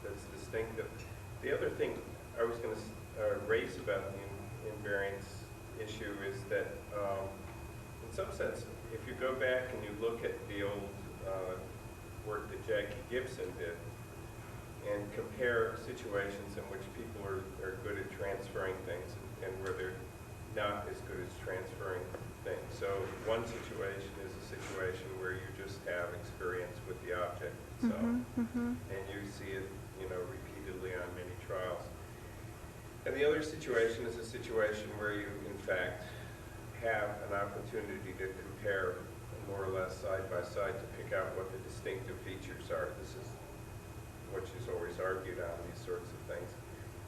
that's distinctive. The other thing I was going to raise about the invariance issue is that, in some sense, if you go back and you look at the old work that Jackie Gibson did and compare situations in which people are good at transferring things and where they're not as good as transferring things. So one situation is a situation where you just have experience with the object itself, and you see it, repeatedly on many trials. And the other situation is a situation where you, in fact, have an opportunity to compare more or less side by side to pick out what the distinctive features are. This is what she's always argued on, these sorts of things.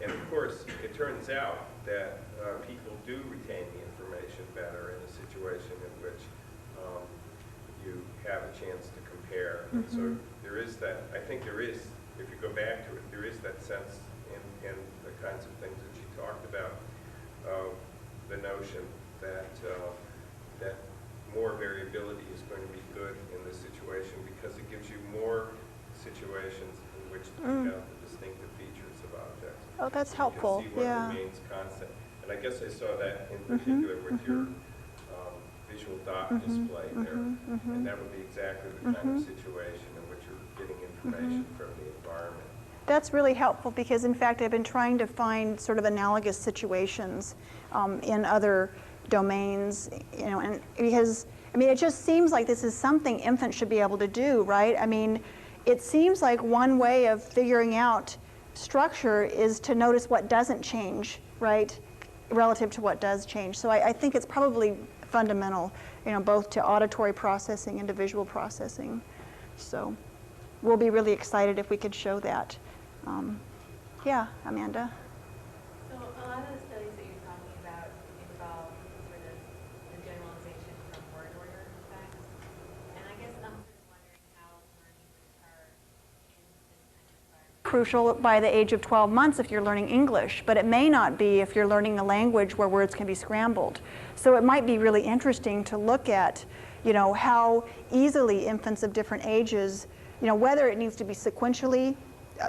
And of course, it turns out that people do retain the information better in a situation in which you have a chance to compare. And so there is that, I think there is, if you go back to it, there is that sense in the kinds of things that she talked about, the notion that that more variability is going to be good in this situation because it gives you more situations in which to pick out the distinctive features of objects. Oh, that's helpful. You can see what Yeah. remains constant. And I guess I saw that in particular with your visual dot display there. And that would be exactly the kind of situation in which you're getting information from the environment. That's really helpful because, in fact, I've been trying to find sort of analogous situations in other domains, and because, it just seems like this is something infants should be able to do, right? it seems like one way of figuring out structure is to notice what doesn't change, right, relative to what does change. So I think it's probably fundamental, both to auditory processing and to visual processing. So we'll be really excited if we could show that. Yeah, Amanda? So a lot of the studies that you're talking about involve sort of the generalization from word order effects. And I guess I'm sort of wondering how learning would occur in this kind of environment. Crucial by the age of 12 months if you're learning English, but it may not be if you're learning a language where words can be scrambled. So it might be really interesting to look at, how easily infants of different ages, whether it needs to be sequentially,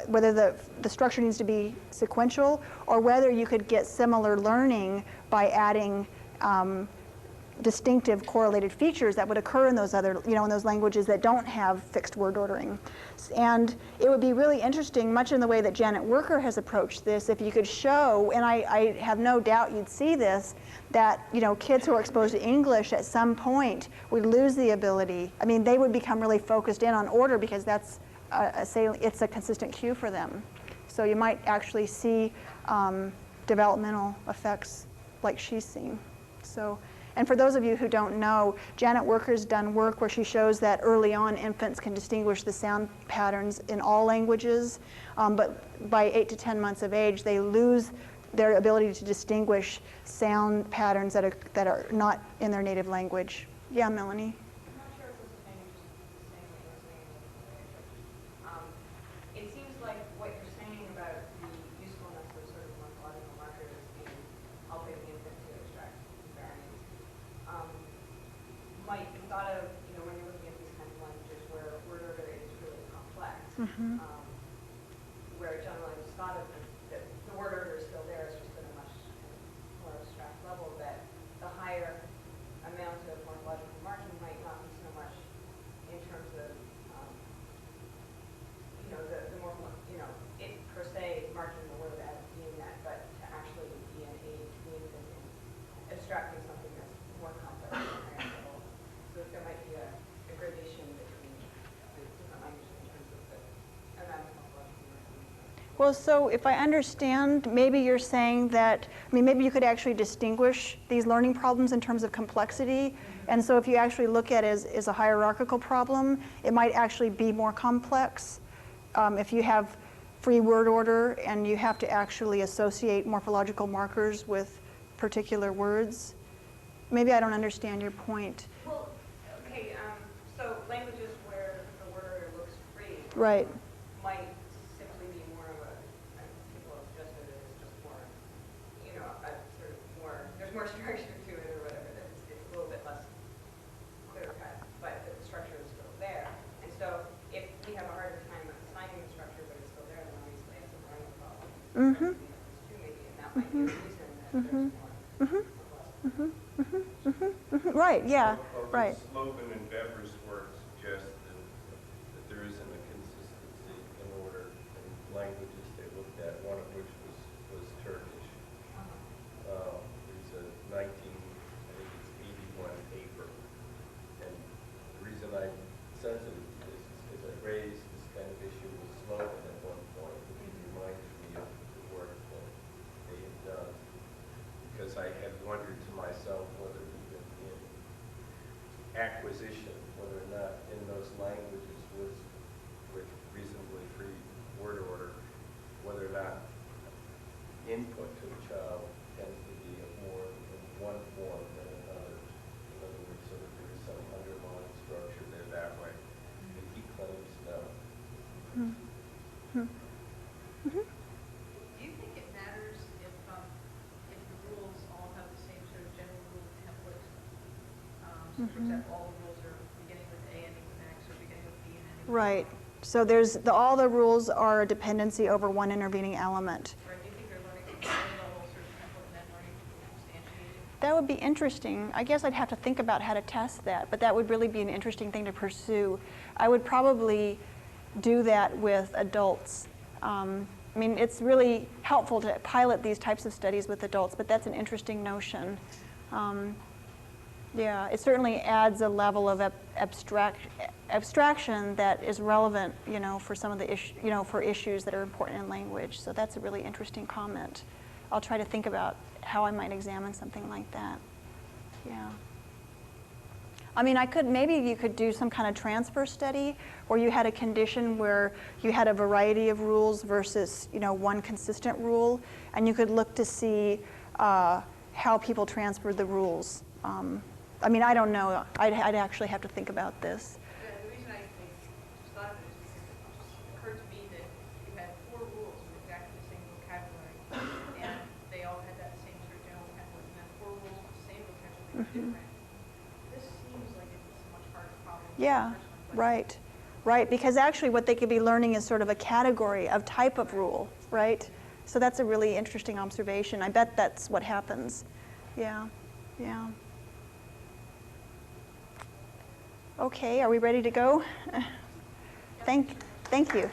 whether the structure needs to be sequential, or whether you could get similar learning by adding distinctive correlated features that would occur in those other, in those languages that don't have fixed word ordering. And it would be really interesting, much in the way that Janet Worker has approached this, if you could show, and I have no doubt you'd see this, that kids who are exposed to English at some point would lose the ability. I mean, they would become really focused in on order because that's it's a consistent cue for them. So you might actually see developmental effects like she's seen. So. And for those of you who don't know, Janet Worker's done work where she shows that early on infants can distinguish the sound patterns in all languages, but by 8 to 10 months of age, they lose their ability to distinguish sound patterns that are not in their native language. Yeah, Melanie? I'm not sure if this is maybe just the same way you're saying it. It seems like what you're saying about the usefulness of sort of morphological markers in helping the infant to extract variants might be thought of, when you're looking at these kinds of languages where word order is really complex, where generally it's thought of that the word order is still there, it's just at a much more abstract level, that the higher amount of morphological marking might not be so much in terms of, the more, it per se marking the word as being that, but to actually be an aid to the infant in abstracting something that's more complex and higher level. So there might be a gradation between the different languages in terms of the amount of morphological marking. Well, so if I understand, maybe you're saying that, maybe you could actually distinguish these learning problems in terms of complexity. And so if you actually look at it as a hierarchical problem, it might actually be more complex. If you have free word order and you have to actually associate morphological markers with particular words. Maybe I don't understand your point. Well, okay, so languages where the word order looks free Right. might simply be more of people have suggested it as just more, a sort of more, there's more structure to it or whatever, that it's a little bit less clear cut, but the structure is still there. And so if we have a harder time assigning the structure, but it's still there, then obviously it's a learning problem. Mm-hmm. Too, maybe, and that might be a reason that there's more. Right, yeah, right. Slobin and Weber's work suggests that there isn't a consistency in order in languages they looked at, one of which was Turkish. There's a 1981 paper, and the reason I'm sensitive to this is because I raised this kind of issue with Slobin at one point, which reminded me of the work that they had done, because I had wondered to myself whether even in acquisition, whether or not in those languages with reasonably free word order, whether or not input to the child tends to be more in one form than another. In other words, so that there is some underlying structure there that way. And he claims no. Do you think it matters if the rules all have the same sort of general rule template? So for example, all the rules are beginning with A, ending with X, or beginning with B and ending with Right. Y? So all the rules are a dependency over one intervening element. Or do you think they're learning to follow the whole sort of template and then learning to instantiate it? That would be interesting. I guess I'd have to think about how to test that, but that would really be an interesting thing to pursue. I would probably do that with adults. It's really helpful to pilot these types of studies with adults, but that's an interesting notion. Yeah, it certainly adds a level of abstraction that is relevant, you know, for some of the for issues that are important in language. So that's a really interesting comment. I'll try to think about how I might examine something like that. Yeah. I mean, maybe you could do some kind of transfer study where you had a condition where you had a variety of rules versus, you know, one consistent rule, and you could look to see how people transferred the rules. I mean, I don't know. I'd actually have to think about this. Yeah, the reason I just thought of it is because it just occurred to me that you had 4 rules with exactly the same vocabulary, and they all had that same sort of general template, and then 4 rules with the same vocabulary were different. This seems like it's a much harder problem than Yeah, the first one. But right. Right, because actually what they could be learning is sort of a category of type of rule, right? So that's a really interesting observation. I bet that's what happens. Yeah, yeah. Okay, are we ready to go? Thank you.